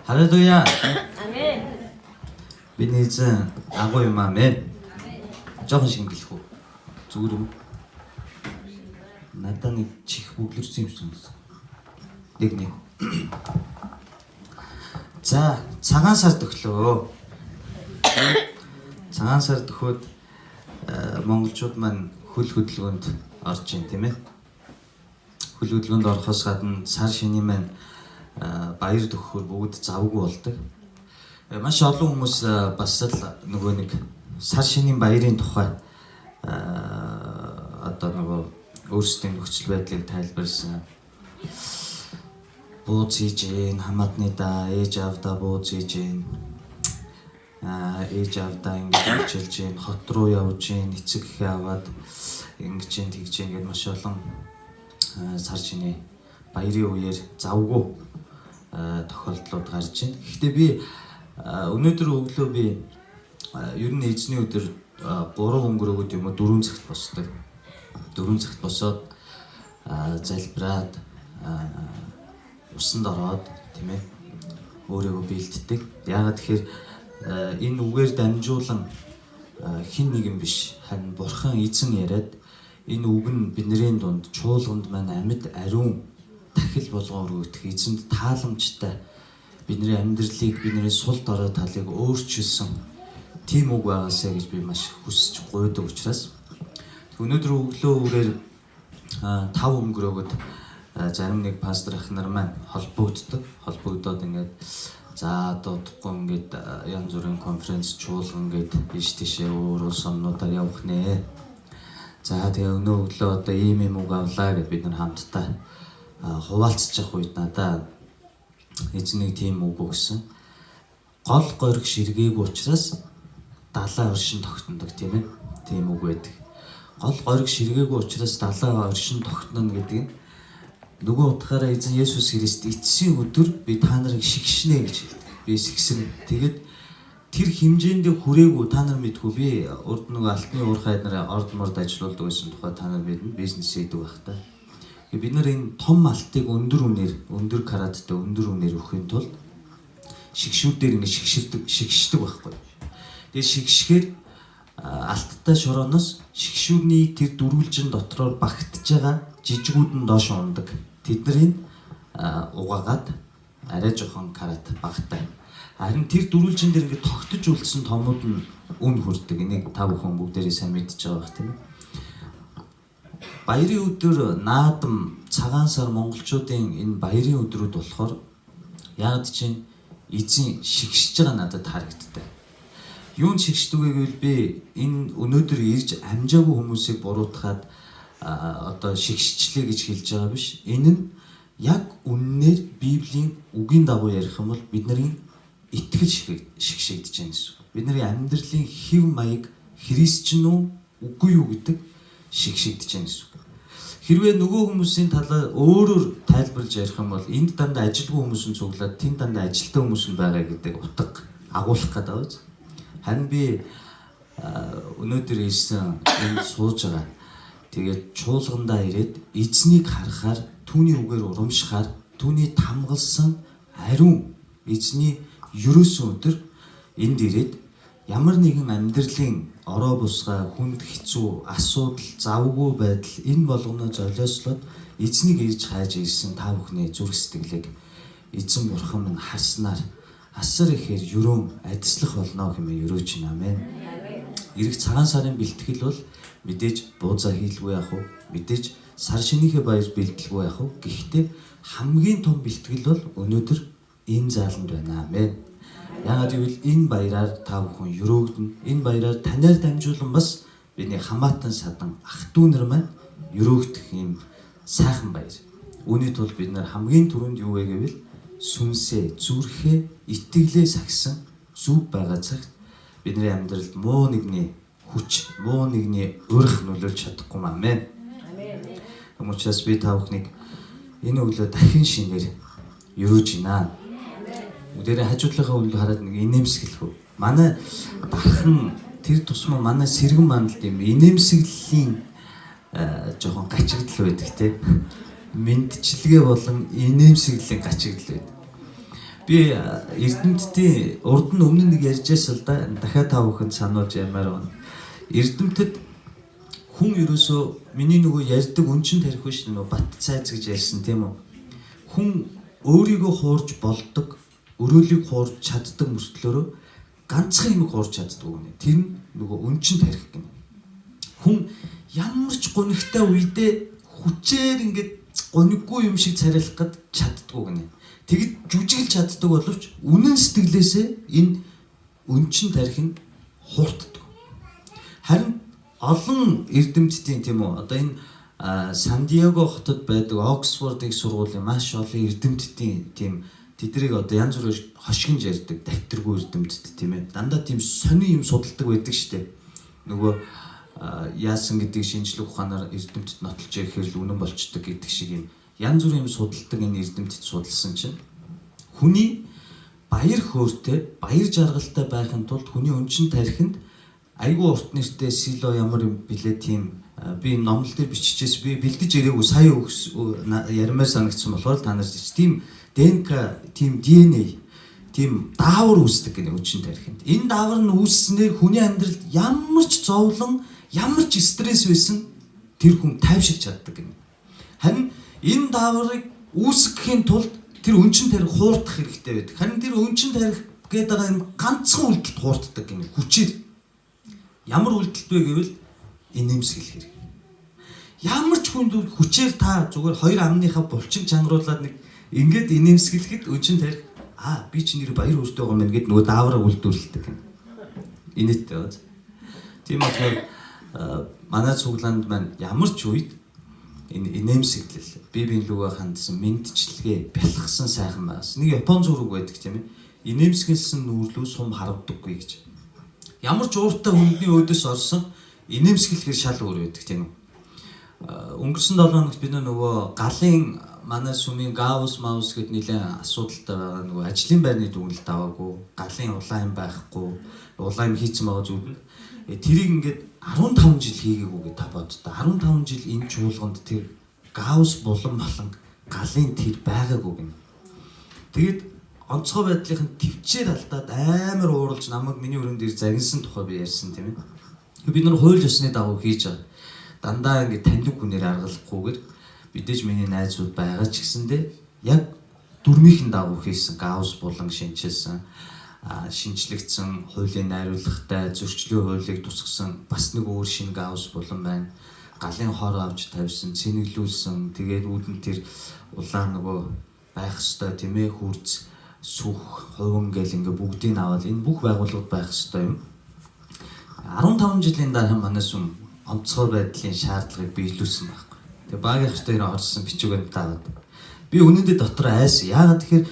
할렐루야. 아멘. Бидний эзэн агуу юм аа. Жохон шингэлэхүү. Зүгээр юм. Надад нэг чих бүглэрсэн юм шиг. Нэг. За, цагаан сард өглөө. Цагаан сард өгөхөд монголчууд маань хөл хөдөлгөөнд орж ийн тийм ээ. Хөл хөдөлгөөнд орохоос гадна сар шинийн маань баяр төгөхөөр бүгд завгүй болдог. Маш олон хүмүүс бас л нөгөө нэг сар шинийн баярын тухай одоо нөгөө өөрсдийн нөхцөл байдлыг тайлбарласан. Бууз хийж гин, хамаатны да, ээж авдаа бууз хийж гин. Ээж авдаа ингэж хичээлж гин, хот руу явж гин, эцэг эхээ аваад ингэж гин, тэгж гин гэдээ маш олон сар шинийн баярын үеэр завгүй тохиолдлууд гарч байна. Гэхдээ би өнөөдөр өглөө би ер нь эзний өдөр 3 өнгөрөөгд юм уу 4 цагт босдог. 4 цагт босоод залбираад усанд ороод тийм ээ өөрийгөө бэлддэг. Яагаад тэгэхээр энэ үгээр дамжуулан хин нэгэн биш харин бурхан эзэн яриад энэ үг нь бидний дунд чуулганд маань амьд ариун дахил болгон өргөдөх эзэнд тааламжтай бидний амьдралыг бидний сул дорой талыг өөрчилсөн тийм үг байгаасаа гэж би маш хүсэж гуйдаг учраас өнөөдөр өглөө үрээр 5 өнгөрөөгд зарим нэг пастор ах нар маань холбогдоод ингээд за дуудахгүй ингээд янз бүрийн конференц чуулган ингээд биш тийшээ өөр улс орнуудаар явах нэ. За тэгээ өглөө одоо ийм үг авлаа гэд бид нар хамтдаа хуваалцчих үед надаа эзнийг тийм үг өгсөн. Гол гориг ширгээгүй учраас далаа оршин тогтнодог тийм ээ. Тийм үг байдаг. Гол гориг ширгээгүй учраас далаа оршин тогтноно гэдэг нь нөгөө утгаараа эзэн Есүс Христ эцсийн өдөр би та нарыг шигшнэ гэж хэлдэг. Би сэгсэн. Тэгээд тэр хэмжээнд хүрээгүй та нар мэдгүй би урд нөгөө алтны уурхай нараа орд морд ажиллаулдаг байсан тухай та нар мэднэ бизнес хийдэг байх та. Бид нар энэ том алтыг өндөр караттай өндөр үнээр өгөхийн тулд шигшүүдээр ингэ шигшдэг байхгүй. Тэгээд шигшгээр алттай шорооноос шигшүүрний тэр дөрвөлжин дотроор багтж байгаа жижигүүд нь доош ундаг. Тэднийг угаагаад арай жоохон карат багтай. Харин тэр дөрвөлжин дээр ингэ тогтож үлдсэн томууд нь үн хүрдэг. Энийг та бүхэн бүгдээрээ сайн мэдж байгаа бах тийм ээ. Баярын өдөр наадам цагаан сар монголчуудын энэ баярын өдрүүд болохоор яг чинь эзэн шигшиж байгаа надад харагддаг. Юунд шигшдэг вэ гэвэл би энэ өнөөдөр ирж амжаагүй хүмүүсийг буруутгаад одоо шигшчлээ гэж хэлж байгаа биш. Энэ нь яг үннээр Библийн үгийн дагуу ярих юм бол бидний итгэл шигшэгдэж байна гэсэн. Бидний амьдралын хэв маяг христчэн үү үгүй юу гэдэг шигшэгдэж байна гэсэн. Хэрвээ нөгөө хүмүүсийн талаар өөрөөр тайлбарлаж ярих юм бол энд дандаа ажилгүй хүмүүс нь цуглаад тэнд дандаа ажилттай хүмүүс нь байгаа гэдэг утга агуулах гэдэг байна. Харин би өнөөдөр ирсэн энд сууж байгаа. Тэгээд чуулгандаа ирээд эзнийг харахаар түүний үгээр урамшихаар түүний тамгалсан ариун эзний ерөөсөн өдөр энд ирээд ямар нэгэн амьдралын ороо бусгай хүнд хэцүү асуудал завгүй байдал энэ болгоно золиослоод эзнийг ирж хайж ирсэн та бүхний зүрх сэтгэлийг эзэн бурхан минь харснаар асар ихээр юрөөн адислах болно хэмээн өрөөж байна. Амен. Ирэх цагаан сарын бэлтгэл бол мэдээж буузаа хийлгүй яах вэ? Мэдээж сар шинийхээ баяр бэлтгэлгүй яах вэ? Гэхдээ хамгийн том бэлтгэл бол өнөөдөр энэ зааланд байна. Амен. Яагаад гэвэл энэ баяраар та бүхэн өрөөгдөн. Энэ баяраар танаар дамжуулан бас бидний хамаатан садан ах дүү нар маань өрөөгдөх юм сайхан баяр. Үүний тулд бид нар хамгийн түрүүнд юу вэ гэвэл сүнсээ, зүрхээ, итгэлээ сагсан зүв байгаа цагт бидний амьдралд муу нэгний хүч, муу нэгний өрх нөлөөлж чадахгүй юм. Амен. Амен. Учраас би та бүхнийг энэ өглөө дахин шинээр өрөөж байна. Өдөрөө хажуудлынхаа үлд хараад нэг инээмсэглэв. Манай дархан тэр тусмаа манай сэргэн мандалд юм инээмсэглэлийн жоохон гачигдал байдаг те. Мэдчилгээ болон инээмсэглэлийн гачигдал байдаг. Би Эрдэмтдийн урд нь өмнө нэг ярьжсэн л да. Дахиад та бүхэнд сануулж ямаар байна. Эрдэмтэд хүн ерөөсөө миний нөгөө ярьдаг өнчин тарих биш нөгөө бат цайз гэж ярьсан тийм үү? Хүн өөрийгөө хуурж болдог, өрөөлийг хуурж чаддаг мөртлөөрөө ганцхан юм хуурж чаддаг гэнэ. Тэр нь нөгөө өнчин тарих гэнэ. Хүн ямар ч гонигтай үедээ хүчээр ингээд гониггүй юм шиг царайлах гээд чаддгүй гэнэ. Тэгэд жүжиглж чаддаг боловч үнэн сэтгэлээсээ энэ өнчин тарих нь хуурддаг. Харин олон эрдэмтдийн тийм үү одоо энэ Сан-Диего хотод байдаг Оксфорд их сургуулийн маш олон эрдэмтдийн тийм тэднийг одоо янз бүрээр хошигнж ярьдаг давтаргүй эрдэмтд тийм ээ дандаа тийм сони юм судалдаг байдаг шүү дээ. Нөгөө яасан гэдэг шинжлэх ухаанаар эрдэмтэд нотолж ирэхээр л үнэн болчдөг гэдэг шиг юм янз бүрийн юм судалдаг энэ эрдэмтэд судалсан чинь хүний баяр хөөртэй баяр жаргалтай байхын тулд хүний өнчин тарихынд айгүй урт нэртэй сило ямар юм билээ тийм би номлол дээр биччихээс би бэлдэж ирээгүй сая ярмаар санагдсан болохоор та нарт тийм ДНК тийм ДНА тийм даавар үүсдэг гэнэ өнчин тарихынд. Энэ даавар нь үүсснээр хүний амьдралд ямар ч зовлон ямар ч стресс байсан тэр хүн тайвширч чаддаг гэнэ. Харин энэ дааврыг үүсгэхийн тулд тэр өнчин тарих хуурдах хэрэгтэй байдаг. Харин тэр өнчин тарих гэдэг байгаа юм ганцхан үйлдэлд хуурддаг гэнэ. Хүчээр ямар үйлдэлт вэ гэвэл инээмсэглэх хэрэг. Ямар ч хүнд хүчээр та зүгээр хоёр амныхаа булчин чангаруулад нэг ингээд инээмсэглэхэд өнчин тарих би чи нэр баяр хөөртэй байгаа юм гээд нөгөө даавраа үйлдүүлдэг гэнэ. Инээдтэй байна. Тийм болохоор манай цуглаанд маань ямар ч үед энэ инээмсэглэл бие биен лүгөө хандсан мэдчилгээ бэлгсэн сайхан байгаас нэг Япон зүрэг байдаг тийм ээ инээмсэглсэн нүүрлүү сум харавдаггүй гэж ямар ч ууртай хүндний өөдөөс орсон инээмсэглэхээр шал өөр байдаг тийм ээ өнгөрсөн 7 хоногт бид нөгөө галын манай сүмийн гаус маус гэд нэлээд асуудалтай байгаа нөгөө ажлын байрны дүгнэлт аваагүй галын улаан байхгүй улаан хийцэн байгаа зүйл нь тэрийг ингээд 15 жил хийгээгүй гэж та боддоо 15 жил энэ чуулганд тэр гаус булан болон галын тэр байгаагүй гэнэ. Тэгэд онцгой байдлын төвчээр алдаад амар ууралж намайг миний өрөөнд ир загинсан тухай би ярьсан тийм ээ. Бид нар хууль ёсны дагуу хийж байгаа. Дандаа ингээд таньдаг хүнээр аргалахгүйгээр бидээж миний найзууд байгаа ч гэсэндээ яг дүрмийнхэн дагуу хийсэн гаус булан шинчилсэн шинжлэгдсэн хуулийн найруулгатай зөрчлийн хуулийг тусгасан бас нэг өөр шинэ гаус булан байна. Галын хор авч тавьсан, цэнэглүүлсэн. Тэгээд үүдэн тэр улаан нөгөө байх ёстой тийм ээ хурц сүх хувин гэл ингээ бүгдийг аваад энэ бүх байгууллагууд байх ёстой юм. 15 жилийн дараа манай сүм онцгой байдлын шаардлагыг биелүүлсэн байхгүй. Тэгээ багийн хөтөөр орсон бичүүгэнд таагаад. Би үнэндээ дотор айсан. Яагаад тэгэхээр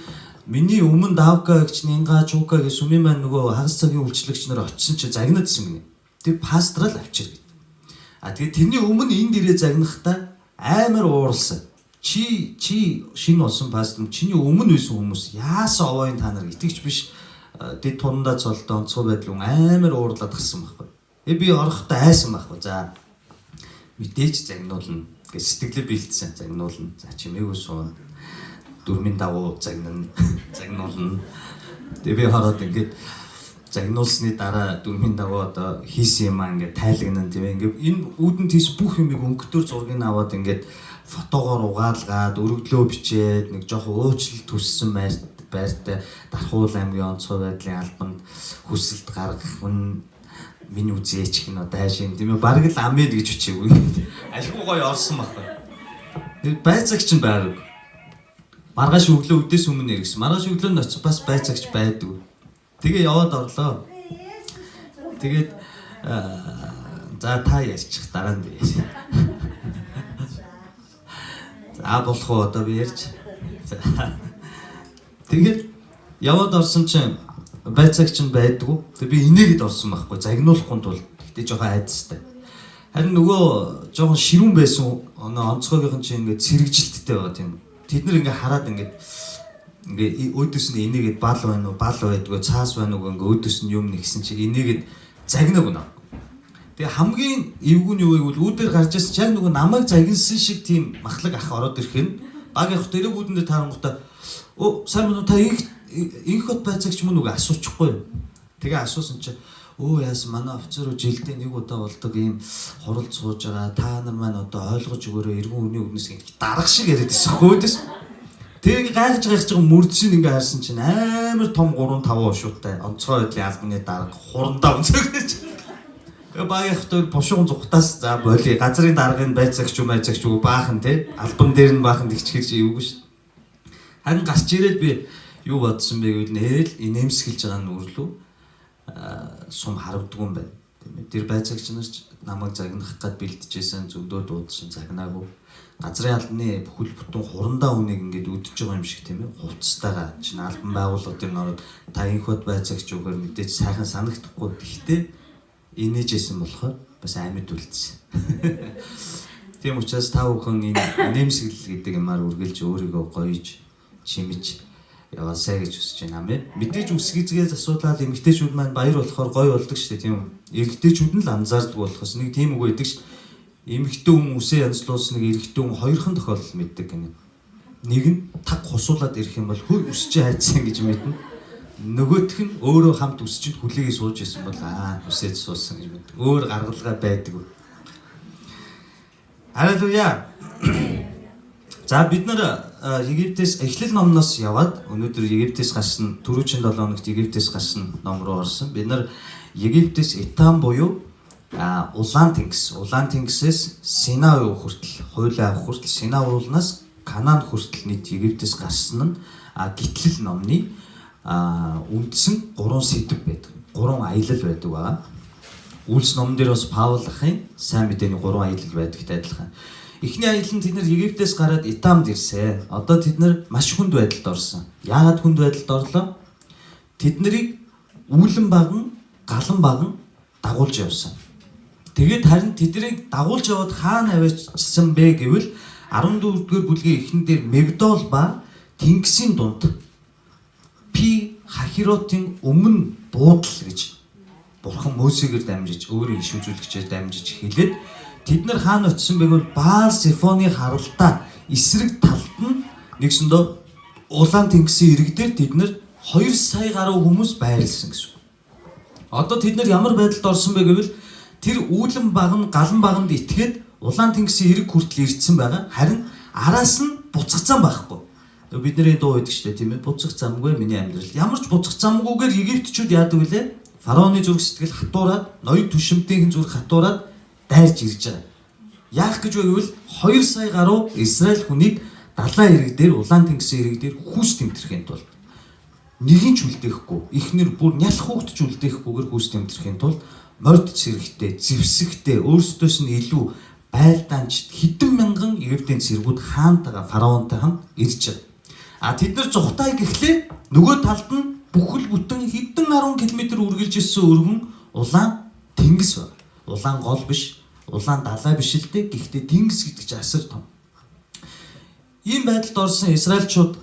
миний өмнө давка гэгч нинга чука гэх сүмийн маань нөгөө хагас цагийн үйлчлэгч нар очисон чи загнадсан гинэ. Тэр пастрал авчир гэдэг. Тэгээд тэрний өмнө энд ирээ загнахтаа амар ууралсан. Чи шинэ болсон пастор чиний өмнө байсан хүмүүс яасан овоын та нар итгэж биш дэд тундаа цолтой онцгой байдлын амар уурлаад гисэн байхгүй. Би орохдоо айсан байхгүй. За мэдээж загнуулна гэж сэтгэлээ бэлдсэн загнуулна. За чимээгүй суун дөрмийн давуу загнуулна. Тэгээ би хараад ингээд загнуулсны дараа дөрмийн давуу одоо хийсэн юм аа ингээд тайлагнана тийм ээ. Ингээд энэ үүдэн тийш бүх юмыг өнгөтөр зургийг аваад ингээд фотогоор угаалгаад өргөдлөө бичээд нэг жоохон уучлалт төссөн байртай Дархуул аймгийн онцгой байдлын албанд хүсэлт гаргах нь миний үзээч гэнэ дайшин тийм ээ. Бараг л амэд гэж бичээгүй. Альгүй гоё орсон байхгүй. Тэр байцаагч нь байгааг. Маргааш өглөө үдээс өмнө иргэсэн. Маргааш өглөөнд очиж бас байцаагч байдаг. Тэгээ яваад орлоо. Тэгээд за та ярьчих дараа нь ярьж. За болох уу одоо би ярьж. Тэгээд яваад орсон чинь байцаагч нь байдгүй. Тэгээд би инээгээд орсон байхгүй. Загнуулахгүй тул гэтээ жоохон айдастай. Харин нөгөө жоохон ширүүн байсан онцгойгийнхэн чинь ингээд сэрэгжилттэй байгаа тийм. Тэд нэр ингээ хараад ингээ өөдөөс нь инээгээд бал байна уу, бал байдгүй, цаас байна уу ингээ өөдөөс нь юм нэгсэн чи инээгээд загнаг өнө. Тэгээ хамгийн эвгүй нь юу гэвэл үүдээр гарч ирсэн чаг нөгөө намайг загинсан шиг тийм махлаг ах ороод ирэх нь баг явах дээрээ үүдэн дээр таарангуудаа сайн мөн та инх хот байцаагч мөн үгүй асуучихгүй юу. Тэгээ асуусан чи өө яасан манай офицер жилдээ нэг удаа болдог ийм хуралд сууж байгаа та нар маань одоо ойлгож өгөөрэй эргэн үний үднэс гэж дарга шиг яриад байсан хөөдөс. Тэгээ гайхаж мөрдсөнд ингээ харсан чинь амар том 3-5 уушуутай онцгой байдлын албаны дарга хурандаа өнцөг гэж. Тэгээ багийнх төр бушуун зүхтаас за боли газрын даргын байцаагч үү баахан те албан дээр нь баахан тэгчихэрч эвгүй шүү. Харин гарч ирээд би юу бодсон бэ гэвэл нэрэл инээмсэглэж байгаа нүрлүү сум харагддаг юм байна. Тийм ээ. Тэр байцаагч нар ч намайг загнах гээд бэлдэжсэн зөвдөө дуудсан загнаагүй. Газрын албаны бүхэл бүтэн хурандаа үнийг ингээд үдчихэж байгаа юм шиг тийм ээ. Хувцастайгаа чинь албан байгууллагын ороод та инх хот байцаагч үгээр мэдээж сайхан санагдахгүй. Гэхдээ инээжсэн болохоор бас амьд үлдсэн. Тийм учраас та бүхэн энэ инээмсэглэл гэдэг юмар үргэлж өөрийгөө гоёж чимэж яваасай гэж хүсэж байна. Амин. Мэдээж үсгийзгээс асуудаад эмэгтэйчүүд маань баяр болохоор гоё болдог шүү дээ, тийм үү? Эрэгтэйчүүд нь л анзаардаг болохоос нэг тийм үг байдаг ш. Эмэгтэй хүн үсээ янзлуулсныг эрэгтэй хүн хоёрхан тохиолдол мэддэг гэнэ. Нэг нь таг хусуулаад ирэх юм бол хөө үсчээ хайцсан гэж мэднэ. Нөгөөх нь өөрөө хамт үсчинд хүлээгээ сууж исэн бол үсээд суусан гэж мэддэг. Өөр гаргалгаа байдаг. Халелуя. За бид нар Египтээс Эхлэл номноос яваад өнөөдөр Египтээс гарсан түрүүчийн 7 хоногт Египтээс гарсан ном руу орсон. Бид нар Египтээс Этам буюу Улаан тэнгисээс Синай хүртэл хууль авах хүртэл Синай уулнаас Канаан хүртэл нийт Египтээс гарсан нь гитлэл номны үндсэн 3 сэдв байдаг. 3 аялал байдаг байгаа. Үйлс номон дээр бас Паул ахын сайн мэдээний 3 аялал байдагтай адилхан. Эхний аялал нь тэд нар Египтээс гараад Этамд ирсэн. Одоо тэд нар маш хүнд байдалд орсон. Яагаад хүнд байдалд орлоо? Тэд нарыг үүлэн баган, галан баган дагуулж явсан. Тэгээд харин тэднийг дагуулж яваад хаана аваачсан бэ гэвэл 14-р бүлгийн эхэндээр Мегдол ба Тэнгисийн дунд Пи Хахиротын өмнө буудал гэж Бурхан Мөсегээр дамжиж өөрийн иш үзүүлэгчээр дамжиж хэлээд тэд нар хаана очисон бэ гэвэл Баал Зефоны харалтаа эсрэг талд нь нэгсэндээ Улаан тэнгисийн ирэг дээр тэд нар 2 сая гаруй хүмүүс байрлсан гэсэн. Одоо тэд нар ямар байдалд орсон бэ гэвэл тэр үүлэн баган галан баганд итгээд Улаан тэнгисийн ирэг хүртэл ирсэн байгаа. Харин араас нь буцах зам байхгүй. Бидний дуу байдаг шүү дээ, тийм ээ. Буцах замгүй миний амьдрал. Ямар ч буцах замгүйгээр Египтчүүд яадаг вүлээ? Фараоны зүрх сэтгэл хатуураад, ноёд түшимтийн зүрх хатуураад дайрж ирж байгаа. Яах гэж байвал 2 сая гаруй Израиль хүнийг далайн ирэг дээр Улаан тэнгисийн ирэг дээр хүүс тэмтгэхийн тулд нэгэн ч үлдээхгүй, ихнэр бүр нялх хүүхд ч үлдээхгүйгээр хүүс тэмтгэхийн тулд морд цэрэгтэй, зэвсэгтэй, өөрсдөөс нь илүү байлдаанч хэдэн мянган Египтийн цэргүүд хаантайгаа фараонтай хамт ирж байгаа. Тэд нар зүхтай гэхлээр нөгөө талд нь бүхэл бүтэн хэдэн 10 км үргэлж ирсэн өргөн улаан тэнгис байна. Улаан гол биш, улаан далай биш л дээ. Гэхдээ тэнгис гэдэг чинь асар том. Ийм байдалд орсон Израильчууд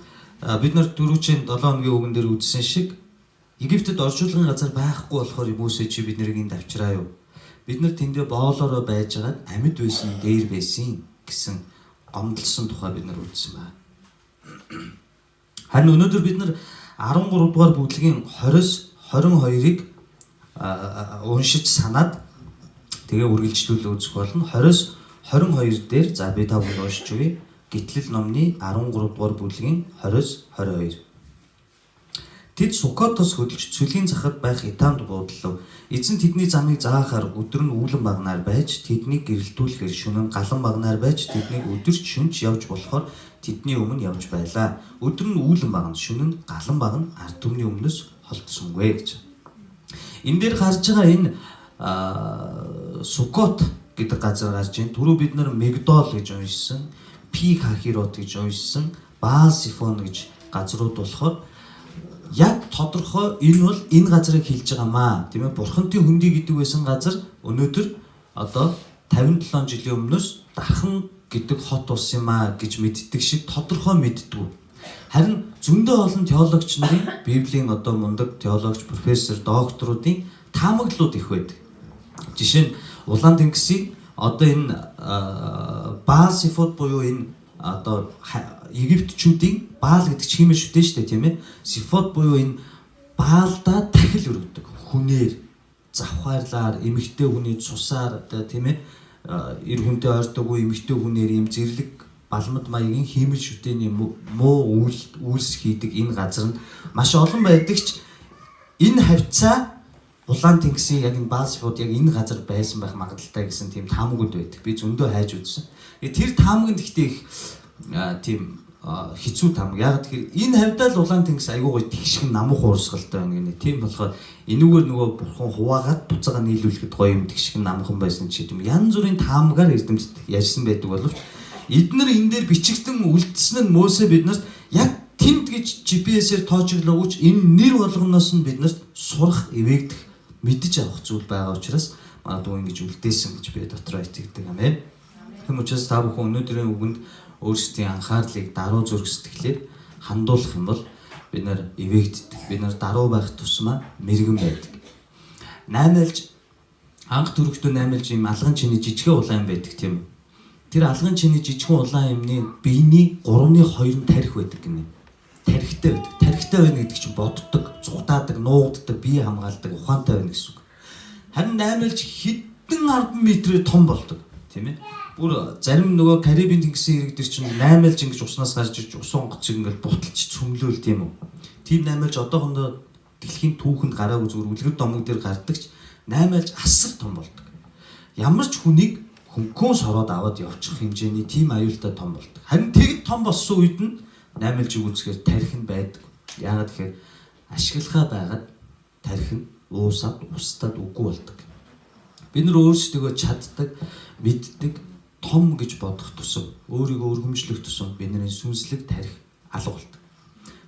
бид нар дөрөвчийн 7 хоногийн үгэн дээр үзсэн шиг Египтэд орчуулгын газар байхгүй болохоор Мөсө чи бид нарыг энд авчираа юу? Бид нар тэндээ боолоороо байжгаад амьд байсан дээр байсан гэсэн гомдлсон тухай бид нар үзсэн байна. Харин өнөөдөр бид нар 13 дугаар бүлгийн 20-с 22-ыг уншиж санаад тэгээ үргэлжлүүлээ үзэх болно. 20-с 22 дээр за би та бүхэн уншиж өгье. Гитлэл номны 13 дугаар бүлгийн 20-с 22. Тэд Сукотос хөдөлж цөлийн захад байх Этамд буудлав. Эзэн тэдний замыг заахаар өдөр нь үүлэн багнаар байж тэднийг гэрэлтүүлэхээр шөнө нь галан багнаар байж тэднийг өдөрч шөнч явж болохоор тэдний өмнө явж байлаа. Өдөр нь үүлэн багна, шөнө нь галан багна ард түмний өмнөөс холдсонгүй гэж. Энэ дээр гарч байгаа энэ Сукот гэдэг газар гарч ийн. Түрүү бид нар Мегдол гэж уншсан, Пи Хахирот гэж уншсан, Баал Зефон гэж газрууд болохоор яг тодорхой энэ бол энэ газрыг хэлж байгаамаа. Тийм ээ, Бурхантай хөндий гэдэг байсан газар өнөөдөр одоо 57 жилийн өмнөөс Дархан гэдэг хот ус юм аа гэж мэддэг шиг тодорхой мэддэггүй. Харин зөндөө олон теологч нарын Библийн одоо мундаг теологч, профессор, докторуудын таамаглалууд их байдаг. Жишээ нь Улаан тэнгисийг одоо энэ Баал Зефон буюу энэ одоо Египтчүүдийн Баал гэдэг чимээ шүтэн шүү дээ, тийм ээ. Сифот буюу энэ Баалдаа тахил өргөдөг. Хүнээр, завхаарлаар, эмэгтэй хүний цусаар тийм ээ. Эр хүнтэй ойртоогүй эмэгтэй хүнээр ийм зэрлэг балмад маягийн хиймэл шүтээний муу үйлс хийдэг энэ газар нь маш олон байдаг ч энэ хавцаа Улаан тэнгисийн яг энэ Баалсфууд яг энэ газар байсан байх магадaltaй гэсэн тийм таамагуд байдаг. Би зөндөө хайж үзсэн. Тэр таамаг нь гэхдээ их тийм хэцүү таамаг. Яг тэгэхээр энэ хавьдаа л Улаан тэнгис айгүй гоё тэгшиг намх уурсгалтай байна гэнэ. Тийм болохоор энүүгээр нөгөө бурхан хуваагаад буцаага нийлүүлэхэд гоё юм тэгшиг намхан байсан ч гэдэм. Янз бүрийн таамагаар эрдэмтэд ярьсан байдаг боловч эдгээр энэ дээр бичигдэн үлдсэн нь Мөсе биднэрт яг тэнд гэж GPS-ээр тоочглоогүй ч энэ нэр болгоноос нь биднэрт сурах, эвээгдэх, мэдж авах зүйл байгаа учраас магадгүй ингэж үлдээсэн гэж би дотроо итгэдэг. Амен. Тэм учраас та бүхэн өнөөдрийн үгэнд өөрсдийн анхаарлыг даруй зүрх сэтгэлээр хандуулах юм бол бид нар эвээгддэг. Бид нар даруй байх тусмаа мэрэгэн байдаг. Наймаалж анх төрөхдөө наймаалж юм алган чиний жижигхэн улаан байдаг тийм. Тэр алган чиний жижигхэн улаан юмны биений 3/2 нь тарих байдаг гинэ. Тарихтай байдаг. Тарихтай байна гэдэг чинь боддог, цугтаадаг, нуугддаг, бие хамгаалдаг, ухаантай байна гэсэн үг. Харин наймаалж хэдэн 10 метрээр том болдог, тийм ээ. Бүр зарим нөгөө Карибын тэнгисийн ирэг дээр чинь наймаалж ингэж уснаас гарч ирж ус онгоц ингэж буталж цөмлөөл тийм үү. Тийм наймаалж одоохондоо дэлхийн түүхэнд гараагүй зүгээр үлгэр домог дээр гардаг ч наймаалж асар том болдог. Ямар ч хүнийг хөнгөн сороод аваад явчих хэмжээний тийм аюултай том болдог. Харин тэгэд том болсон үед нь наймаалжийг үзэхээр тарих нь байдаг. Яагаад гэхээр ашиглахаа байгаад тарих нь уусаад устдаад үгүй болдог. Бид нар өөрсдөө чаддаг, мэддэг, том гэж бодох тусам, өөрийгөө өргөмжлөх тусам бидний сүнслэг тарих алга болдог.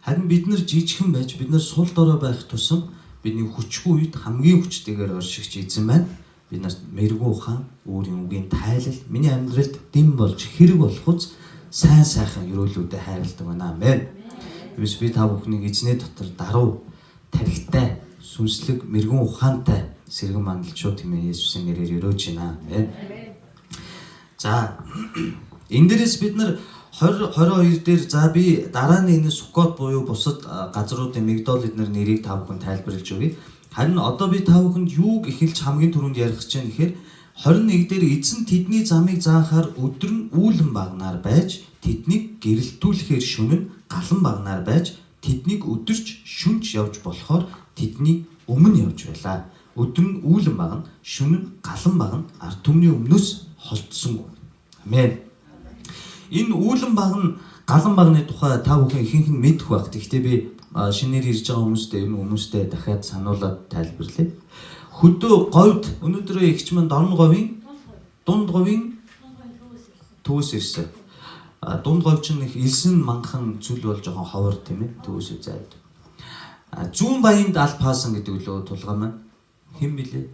Харин бид нар жижигхэн байж, бид нар сул дорой байх тусам бидний хүчгүй үед хамгийн хүчтэйгээр оршигч эзэн маань бид нарт мэрэгүү ухаан, өөрийн үгийн тайлал, миний амьдралд дэм болж хэрэг болохуц сайн сайхан өрөөлүүдэд хайрладаг байна. Амен. Тэгвэл би та бүхнийг эзнээ дотор даруй, тарихтай, сүнслэг, мэрэгэн ухаантай сэргэн мандалчуу хэмээн Есүсийн нэрээр өрөөж байна. Амен. За энэ дээрээс бид нар 2022 дээр за би дараа нь энэ Суккот буюу бусад газруудын Мигдол эднэр нэрийг та бүхэнд тайлбарлаж өгье. Харин одоо би та бүхэнд юуг эхэлж хамгийн түрүүнд ярих гэж байна гэхээр 21 дээр эзэн тэдний замыг заахаар өдөр нь үүлэн багнаар байж тэднийг гэрэлтүүлэхээр шөнө нь галан багнаар байж тэднийг өдөрч шүнж явж болохоор тэдний өмнө явж байлаа. Өдөр нь үүлэн багна, шөнө нь галан багна, ард түмний өмнөөс холдсонгүй. Амен. Энэ үүлэн багна, галан багны тухай та бүхэн ихэнх нь мэдэх байх. Гэхдээ би шинээр ирж байгаа хүмүүстэй дахиад сануулад тайлбарлая. Хөдөө говьд өнөөдөр эгч манд орон говийн дунд говийн төвөөс ирсэн. Дунд говь чинь их элсэн манхан зүйл бол жоохон ховор тийм ээ. Төвөөс зайд. Зүүн баянд аль паасан гэдэг үлөө тулгаан маань хэн билээ?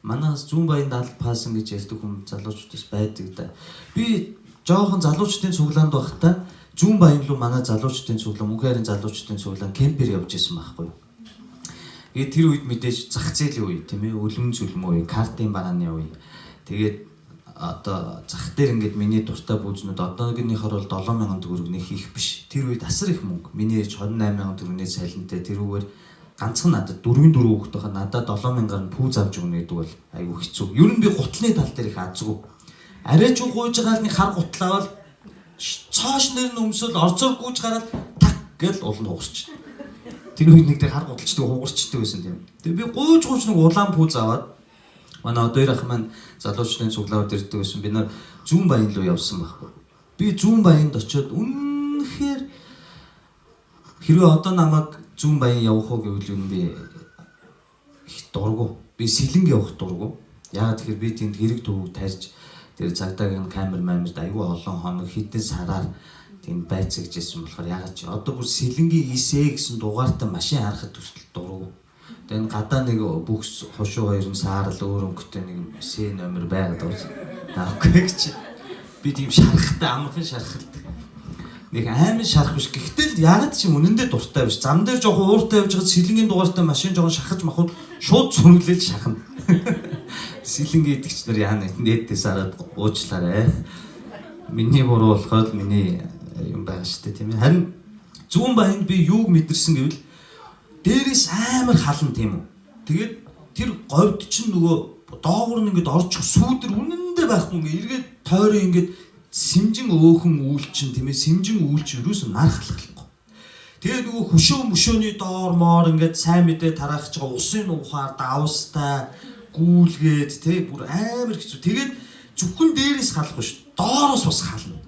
Манаас зүүн баянд аль паасан гэж ярьдаг хүн залуучуудаас байдаг да. Би жоохон залуучдын цуглаанд байхдаа зүүн баян руу манай залуучдын цуглаан, мөнхөрийн залуучдын цуглаан кемпер явж исэн байхгүй юу? Тэр үед мэдээж зах зээлийн үе тийм ээ, үлэм зүлмөө үе, картын бананы үе. Тэгээд одоо зах дээр ингээд миний дуртай бүүзнүүд одоогийнхоор бол 7000 төгрөг нэг их биш. Тэр үед асар их мөнгө. Миний ээж 28000 төгрөгний цалинтай тэрүүгээр ганцхан надад 4 хүүхэд байгаа надад 7000-аар нь пүүз авч өгнө гэдэг бол айгүй хэцүү. Ер нь би гутлын тал дээр их азгүй. Арай ч гуйж байгаа л нэг хар гутлаа бол цааш нэр нь өмсөөл орцоор гүйж гараад так гэж ууланд хугарч. Тэр үед нэг тэр хар гудалчдаг хугарчдаг байсан тийм. Тэгээ би гуйж нэг улаан пүүз аваад манай одоо ах маань залуучдын цуглаанд ирдэг байсан. Би нар зүүн баян руу явсан байхгүй. Би зүүн баянд очиод үнэхээр хэрвээ одоо намайг зүүн баян явах уу гэвэл би их дургу. Би сэлэнг явах дургу. Яагаад тэгэхээр би тэнд хэрэг төвөг тарьж тэр цагдаагийн камер мамирд айгүй олон хоног хэдэн сараар тэнд байцаагжсэн болохоор яагаад чи одоо бүр сэлэнгийн ИСЭ гэсэн дугаартай машин харахад хүртэл дургу. Тэгээ гадаа нэг бүхс хошуу хоёр нь саарл өөр өнгөтэй нэг С номер байгаад байна. Окей чи би тийм шарахтай амархан шарахтай. Нэг аймаг шарах биш. Гэхдээ л яагаад чи үнэндээ дуртай биш. Зам дээр жоохон ууртай явж байгаа сэлэнгийн дугаартай машин жоохон шахаж махад шууд сүргэлэл шахна. Сэлэнгийн идэгч нар яана нэтээс хараад уучлаарай. Миний буруу болохоор миний юм байгаа шүү дээ тийм ээ. Харин зүүн баянд би юуг мэдэрсэн гэвэл дээрээс амар халан тийм үү. Тэгээд тэр говьд чинь нөгөө доогуур нь ингээд орчих сүүдэр үнэндээ байхгүй ингээд эргээд тойроо ингээд сэмжин өөхөн үйлчин тийм ээ. Сэмжин үйлч юусэн нар халахгүй. Тэгээд нөгөө хөшөөний доор моор ингээд сайн мэдээ тараахж байгаа усын ухаар давстай гүүлгээд тий бүр амар хэцүү. Тэгээд зөвхөн дээрээс халахгүй шүү. Доороос бас хална.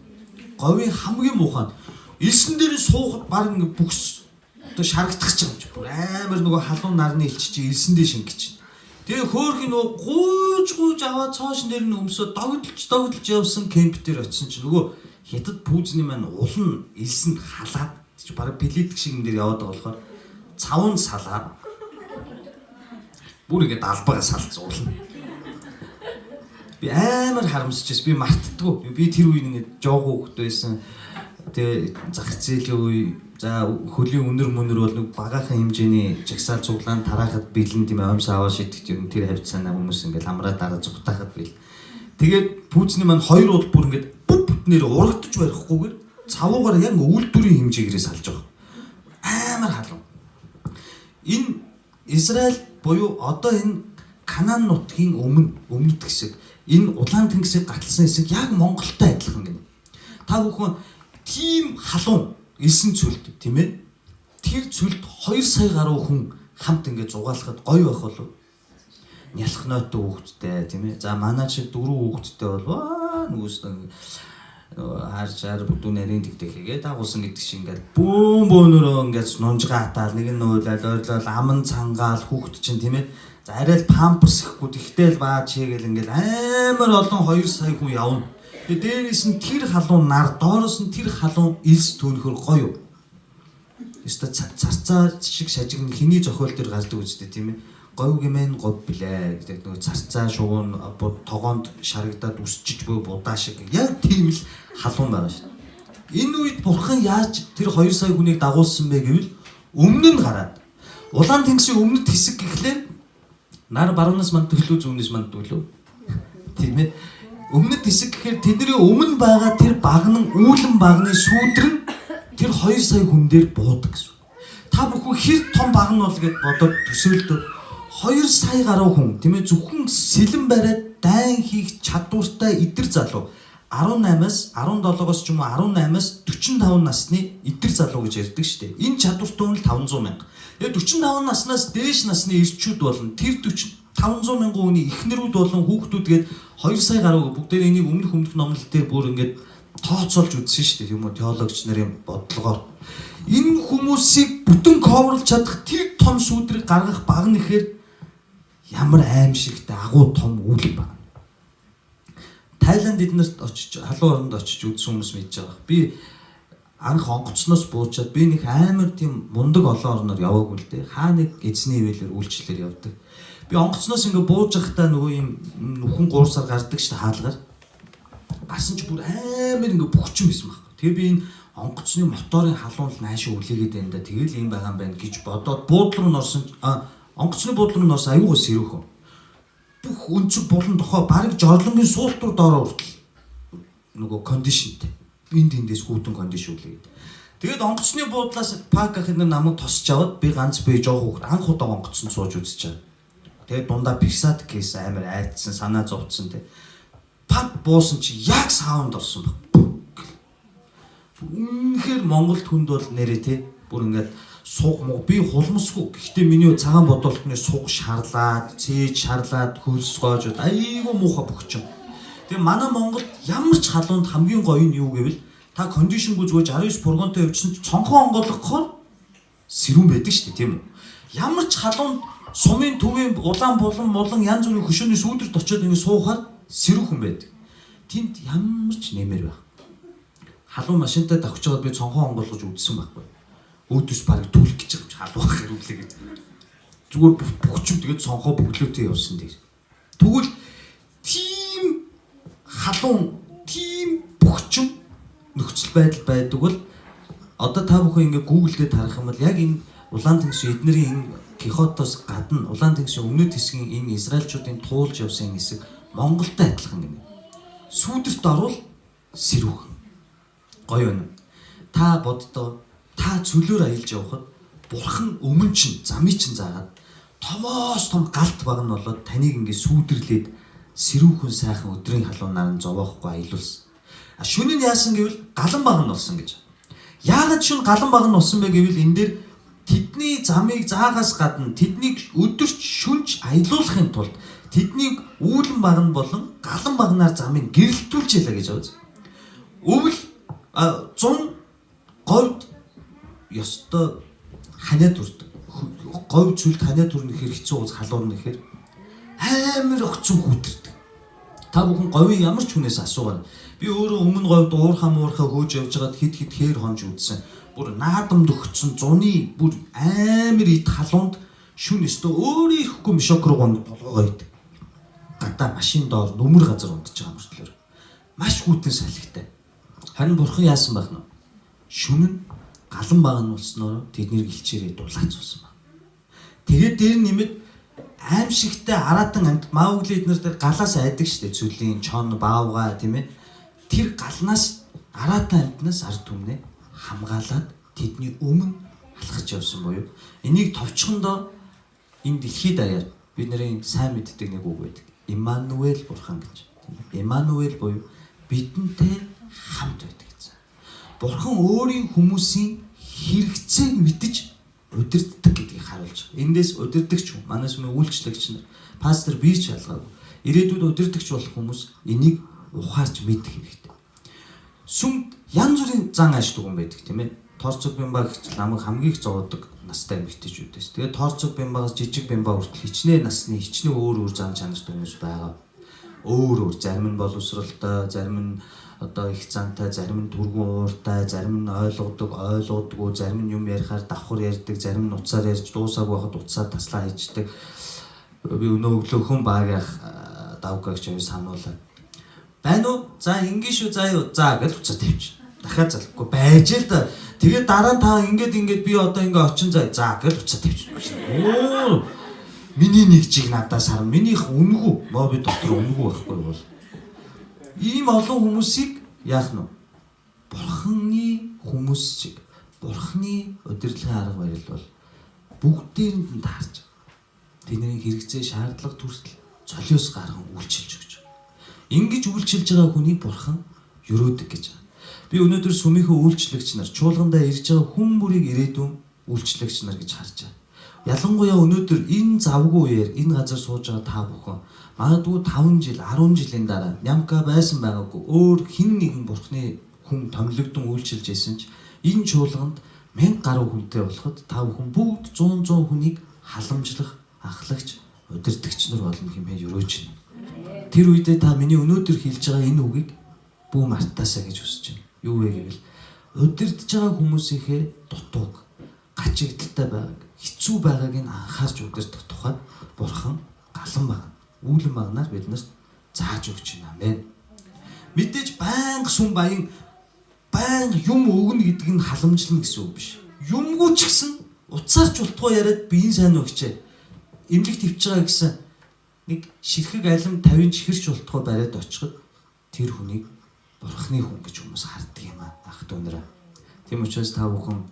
Говийн хамгийн муухай. Элсэн дээр суухад баг ингээд бүхс одоо шарагдах ч юм чи. Бүр амар нөгөө халуун нарны элч чи элсэн дээр шингэж чинь. Тэгээ хөөхий нөгөө гууж аваад цоошин дээр нь өмсөө догдолж явсан кемп дээр очисон чи нөгөө хятад пүүзний маань улан элсэнд халаад чи баг плитик шиг юм дээр яваад байгаа болохоор цавн салаад бүр ингээд албагаа салцуулна. Би амар харамсчихсэн. Би мартдаггүй. Би тэр үеийн ингээд жоох хүүхэд байсан. Тэгээ зах зээлийн үе за хөлийн үнэр бол нэг багахан хэмжээний жагсаал цуглаан тараахад бэлэн тийм аимсаа аваа шидэгт юм тэр хавцаанаа хүмүүс ингээд амраа дараа зүгтаахад бил. Тэгээд пүүзний маань хоёр удаа бүр ингээд бүтнээр урагдж барихгүйгээр цавуугаар яг үйлдвэрийн хэмжээгээрээ салж байгаа. Амар халуун. Энэ Израиль буюу одоо энэ Канаан нутгийн өмнөд хэсэг энэ улаан тэнгисийг гаталсан хэсэг яг Монголтой адилхан гэнэ. Та бүхэн тийм халуун элсэн цүлд тийм ээ. Тэр цүлд 2 сая гаруй хүн хамт ингээд зугаалахад гоё байх болов. Нялх нойттой хүүхэдтэй тийм ээ. За манай шиг 4 хүүхэдтэй болвоо нүгүйс харж бүдүүн нарийн тэгдэг хийгээд дагуулсан гэдэг шиг ингээд бөөнөрөө ингээд нунжгаа хатаал нэг нь нөөлөл ойрлол аман цангаал хүүхэд чинь тийм ээ. За арай л памперс ихгүй тэгтэл баа чигээл ингээд амар олон 2 сая хүн явна. Тэгээ дээрээс нь тэр халуун нар доороос нь тэр халуун элс төөнөхөр гоё. Яста царцаа шиг шажигн хиний зохиол дээр гардаг үстэй тийм ээ. Говь гэмэн гов блэ гэдэг нөгөө царцаа шугуун тогоонд шарагдаад үсчиж буй будаа шиг яг тийм л халуун байгаа шүү. Энэ үед бурхан яаж тэр 2 сая хүнийг дагуулсан бэ гэвэл өмнө нь гараад улаан тэнгисийн өмнөд хэсэг гэхлээр нар баруунаас манд төлөө зүүнээс манд төлөө тийм ээ. Өмнөд хэсэг гэхээр тэдний өмнө байгаа тэр багнан үүлэн багны сүүдэр нь тэр 2 сая хүн дээр буудаг гэсэн. Та бүхэн хэр том баг нь бол гэд бодоод төсөөлдөг 2 сая гаруй хүн тийм ээ зөвхөн сэлэн бариад дайн хийх чадвартай идэр залуу 18-аас 17-оос ч юм уу 18-аас 45 насны идэр залуу гэж ярьдаг шүү дээ. Энэ чадвартай хүн л 500 мянга. Тэгээ 45 наснаас дээш насны эрчүүд болон тэр 500 мянган хүний эхнэрүүд болон хүүхдүүд гээд 2 сая гаруй бүгдээ энийг өмнөх номлол дээр бүр ингээд тооцоолж үзсэн шүү дээ. Юм уу теологч нарын бодлогоор энэ хүмүүсийг бүтэн коверлж чадах тэр том сүудрийг гаргах баг нэхэр ямар аимшигтай агуу том үйл баг. Тайланд эднэрт очиж халуун оронд очиж үзсэн хүмүүс мэдж байгаа. Би анх онгоцноос буучаад би нэг амар тийм мундаг олон орноор яваагүй л дээ. Хаа нэг эзний ивэлэр үйлчлэлээр явдаг. Би онгоцноос ингээ бууж байхдаа нөгөө юм нүхэн гуурсаар гардаг шүү дээ хаалгаар. Гарсан чи бүр амар ингээ бөхчөн байсан байхгүй. Тэгээ би энэ онгоцны моторын халуун л наашаа үлээгээд байна да. Тэгэл юм байгаа юм байна гэж бодоод буудлын руу орсон. Онгоцны буудлын руу орсон аюугаа сэрүүхэн. Бүх өнцөг булан тохоо бараг жорлонгийн суултур доороо хүртэл нөгөө кондишнтэй. Энд эндээс хүүтэн кондишн үлээгээд. Тэгээд онгоцны буудлаас пак ахын намайг тосч аваад би ганц бие жоох хүүхд анх удаа онгоцсон сууж үзэж байгаа. Тэгээд дундаа пиксат кейс амар айдсан санаа зовцсон те. Пак буусан чи яг саунд орсон баг. Үнэхээр Монголд хүнд бол нэрээ те бүр ингээд суг муу би хулмсгүй. Гэхдээ миний цагаан бодолтны суг шарлаад, цээж шарлаад, хөлс гоожод айгүй муухай бөхчөн. Тэгээ манай Монголд ямар ч халуунд хамгийн гоё нь юу гэвэл та кондишнгүй зүгээр 69 фургонтой явчихсан чи цонхон онгойлгохоор сэрүүн байдаг шүү дээ тийм үү. Ямар ч халуунд сумын төвийн улаан болон янз бүрийн хөшөөний сүүдэрт очиод ингэ суухаар сэрүүхэн байдаг. Тэнд ямар ч нэмэр байх. Халуун машинтай давхиж байгаад би цонхон онгойлгож үзсэн байхгүй. Өөдөөс барыг түлх гэж байгаа халуун хэрүүлээгээд зүгээр бөхчөв тэгээд цонхоо бөглөөтэй явсан дээр. Тэгвэл тийм халуун тийм бөхчөв нөхцөл байдал байдаг бол одоо та бүхэн ингээ Google дээр харах юм бол яг энэ улаан тэнгисийн эднэрийн энэ Кихотоос гадна улаан тэнгисийн өмнөд хэсгийн энэ Израильчуудын туулж явсан хэсэг Монголтой адилхан гэнэ. Сүүдэрт орвол сэрүүхэн. Гоё байна. Та боддоо та цөлөөр аялж явхад бурхан өмнө чинь замыг чинь заагаад томоос том галт баг нь болоод таныг ингээд сүйдэрлээд сэрүүхэн сайхан өдрийн халуунаар нь зовоохгүй аялуулсан. Шөнө нь яасан гэвэл галан баг нь болсон гэж. Яагаад шөнө галан баг нь болсон бэ гэвэл энэ дээр тэдний замыг заагаас гадна тэднийг өдөрч шүнж аялуулахын тулд тэднийг үүлэн баг нь болон галан багнаар замыг гэрэлтүүлж ялаа гэж байна. Өвөл 100 говьд ёстой ханиа төрдөг. Говь зүйлд ханиа төрнө гэхээр хэцүү уус халуурна гэхээр амар огцон хүүтэрдэг. Та бүхэн говийн ямар ч хүнээс асуугаад би өөрөө өмнө говьд уурхаа муурхаа хөөж явж байгаад хид хээр хонж үзсэн. Бүр наадамд өгсөн зуны бүр амар ид халуунд шүн өстөө өөрөө ирэхгүй мишок руу гонд толгоогоо ид. Гадаа машин доор нүмер газар унтж байгаа мөртлөөр маш хүйтэн салхитай. Харин бурхан яасан байх нь? Шүн нь галан баг нь болсноор тэднийг гэлчээрээ дулаацуулсан баг. Тэгээд дээр нэмэд аимшигтай аратан амт маавгли эднэр дээр галаас айдаг штэ цүлийн чон баавга тийм ээ. Тэр галнаас аратан амтнаас ард түмнээ хамгаалаад тэдний өмнө алхаж явсан буюу энийг товчхондоо энэ дэлхийд даяар бидний сайн мэддэг нэг үг байдаг. Иммануэл бурхан гэж. Иммануэл буюу бидэнтэй хамт байдаг гэсэн. Бурхан өөрийн хүмүүсийн хэрэгцээг мэдж удирддаг гэдгийг харуулж байгаа. Эндээс удирдагч хүн, манайс мөн үйлчлэгч нар, пастор бийч ялгаагүй. Ирээдүйд удирдагч болох хүмүүс энийг ухаарч мэдэх хэрэгтэй. Сүмд янз бүрийн зан аашдаг хүн байдаг тийм ээ. Торцог бямбаа гэж намайг хамгийн их зовоодог настай эмэгтэйчүүдээс. Тэгээд торцог бямбаагаас жижиг бямбаа хүртэл хичнээн насны хичнээн өөр зан чанартай хүмүүс байгаа. Өөр зарим нь боловсралтай, зарим нь одоо их зантай, зарим нь түргэн ууртай, зарим нь ойлгодоггүй, зарим нь юм ярихаар давхар ярьдаг, зарим нь уцаар ярьж дуусаагүй байхад уцаа таслаа хийждэг. Би өнөө өглөөхөн багийнх давгагч хоёр сануулаад байна уу? За ингэ шүү заа юу. За гэж уцаа тавьчих. Дахиад залахгүй байж л да. Тэгээд дараа нь та ингээд би одоо ингээ очин заа. За гэж уцаа тавьчих. Оо. Миний нэг чиг надаас харна. Минийх үнэгүй. Моби дотор үнэгүй байхгүй бол. Ийм олон хүмүүсийг яах нь вэ? Бурханы хүмүүс чиг. Бурханы удирдлагын арга барил бол бүгдээрэнд нь таарч. Тэдний хэрэгцээ шаардлага төртөл золиос гарган үйлчилж өгч. Ингэж үйлчилж байгаа хүнийг бурхан өрөөдөг гэж байна. Би өнөөдөр сүмийнхээ үйлчлэгч нар, чуулгандаа ирж байгаа хүн бүрийг ирээдүйн үйлчлэгч нар гэж харж байна. Ялангуяа өнөөдөр энэ завгүй үеэр энэ газар сууж байгаа та бүхэн магадгүй 5 жил, 10 жилийн дараа нямка байсан байгаагүй өөр хэн нэгэн бурхны хүн томилогдсон үйлчилж байсан ч энэ чуулганд 1000 гаруй хүнтэй болоход та бүхэн бүгд 100 хүнийг халамжлах, ахлагч, удирдагч нар болно хэмээн өрөөж байна. Тэр үедээ та миний өнөөдөр хэлж байгаа энэ үгийг бүү мартаасаа гэж хүсэж байна. Юу вэ гэвэл удирдах байгаа хүмүүсийнхээ дутууг, гачигдaltaй байгааг, хэцүү байгааг нь анхаарч удирдах тухайд бурхан галан баг, үүлэн багнаар биднэрт зааж өгч байна. Амен. Мэдээж байнга сүм баян байнга юм өгнө гэдэг нь халамжлна гэсэн үг биш. Юмгүй ч гэсэн уцаарч болтгоо яриад би энэ сайн өгчээ. Имлэг твч байгаа гэсэн нэг ширхэг алим 50 чихэрч болтгоо бариад очиход тэр хүнийг бурхны хүн гэж хүмүүс харддаг юм аа ах дүүнэрээ. Тийм учраас та бүхэн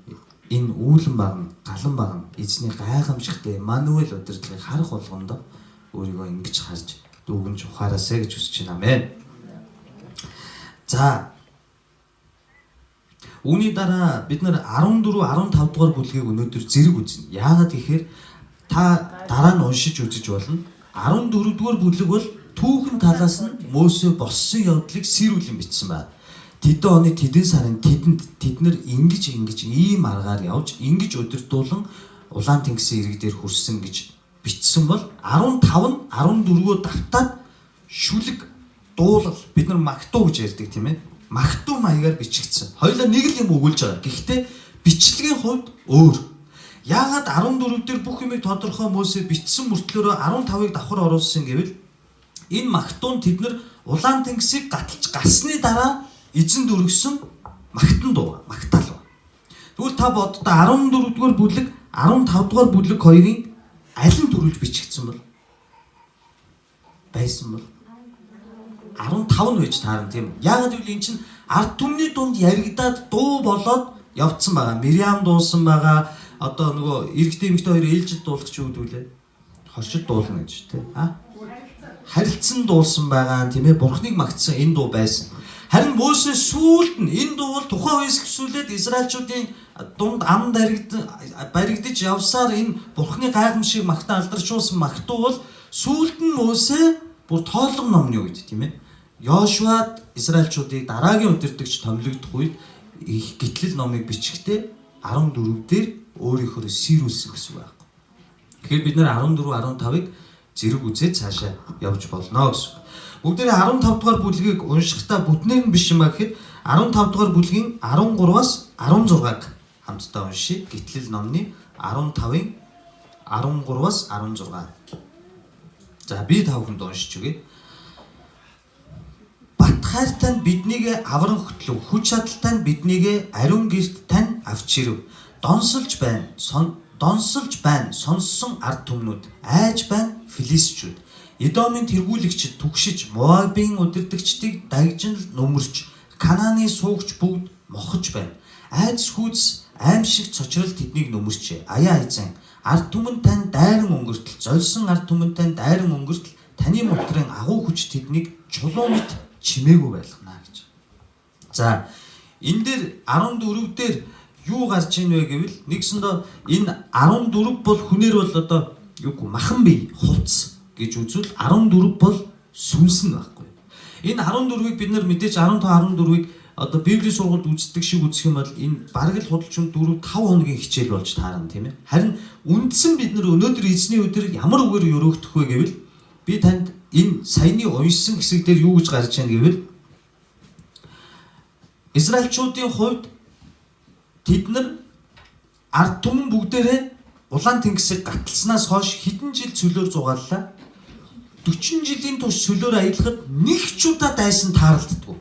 энэ үүлэн баг, галан баг эзний гайхамшигтай Мануэл удирдлагыг харах болгондоо өөрийгөө ингэж харж дүүгнж ухаараасаа гэж хүсэж байна. Амен. За үүний дараа бид нар 14, 15 дугаар бүлгийг өнөөдөр зэрэг үзнэ. Яагаад гэхээр та дараа нь уншиж үзэж болно. 14 дугаар бүлэг бол түүхэн талаас нь Мөсе боссон явдлыг сэрүүлэн бичсэн байна. Тэдэн оны тэдэн сарын тэд нар ингэж ийм аргаар явж ингэж удирдуулан улаан тэнгисийн ирэг дээр хүрсэн гэж бичсэн бол 15 нь 14-өө давтаад шүлэг дуулал бид нар магтуу гэж ярьдаг тийм ээ. Магтуу маягаар бичигдсэн. Хоёулаа нэг л юм өгүүлж байгаа. Гэхдээ бичлэгийн хувьд өөр. Яагаад 14 дээр бүх юмыг тодорхой Мөсе бичсэн мөртлөөрөө 15-ыг давхар оруулсан гэвэл энэ магтуун тэд нар улаан тэнгисийг гаталж гарсны дараа эзэн дөргсөн магтан дуу, магтаал. Тэгвэл та боддоо 14 дугаар бүлэг, 15 дугаар бүлэг хоёрын аль нь төрүүлж бичигдсэн бол? Байсан бол 15 нь байж таарна тийм үү. Яагаад гэвэл эн чинь ард түмний дунд яригадаад дуу болоод явцсан байгаа. Мириам дуулсан байгаа. Одоо нөгөө эрэгтэй эмэгтэй хоёр ээлжид дуулах ч үүдүүлээ. Хоршид дуулна гэж тийм. Харилцан дуулсан байгаа тийм ээ. Бурхныг магтсан энэ дуу байсан. Харин Мөсе сүүлд нь энэ дуу бол тухайн үеэс эхлүүлээд Израильчуудын дунд ам баригдаж явсаар энэ Бурхны гайхамшиг магтан алдаршуулсан магтуу бол сүүлд нь Мөсе бүр тоолго номны үед тийм ээ. Йошуад Израильчуудыг дараагийн удирдагч томилогдох үед их гитлэл номыг бичгтээ 14 дээр өөрийнхөө сэрүүлсэн гэсэн үг байхгүй. Тэгэхээр бид нэр 14 15-ыг зэрэг үзээд цаашаа явж болно гэсэн. Бүгдээрээ 15 дугаар бүлгийг уншихдаа бүтнээр нь биш юм а гэхэд 15 дугаар бүлгийн 13-аас 16-г хамтдаа уншийе. Гитлэл номны 15-ын 13-аас 16. За би та бүхэнд уншиж өгье. Бат хайртай нь биднийг авран хөтлөв. Хүч чадалтай нь биднийг ариун гэрт тань авч ирэв. Донсолж байна. Сонссон ард түмнүүд. Айж байна филистичүүд. Эдомын тэргүүлэгчид түгшиж, Моабын удирдагчдыг дагжин нөмөрч, Канааны суугч бүгд мохож байна. Айдас хүйс аимшиг цочрол тэднийг нөмөрчээ. Аяа эзэн, ард түмэн тань дайран өнгөртөл, золсон ард түмэн тань дайран өнгөртөл, таны мотрын агуу хүч тэднийг чулуунт чимээгүй байлгана гэж. За, энэ дээр 14 дээр юу гарч ийн вэ гэвэл нэгсэндээ энэ 14 бол хүнээр бол одоо юугүй махан бие, хувцс гэж үзвэл 14 бол сүнс нь байхгүй. Энэ 14-ийг бид нар мэдээж 15 14-ийг одоо Библийн сургуульд үздэг шиг үзэх юм бол энэ бараг л худалчунд 4 5 хоногийн хичээл болж таарна тийм ээ. Харин үндсэн бид нар өнөөдөр эзний өдөр ямар үгээр өрөөгдөх вэ гэвэл би танд энэ саяны уншсан хэсэг дээр юу гэж гарч ийн гэвэл Израильчуудын хувьд тэд нар ард түмэн бүгдээрээ улаан тэнгисийг гаталснаас хойш хэдэн жил цөлөөр зугааллаа. 40 жилийн турш цөлөөр аялахад нэг ч удаа дайсан тааралддаггүй.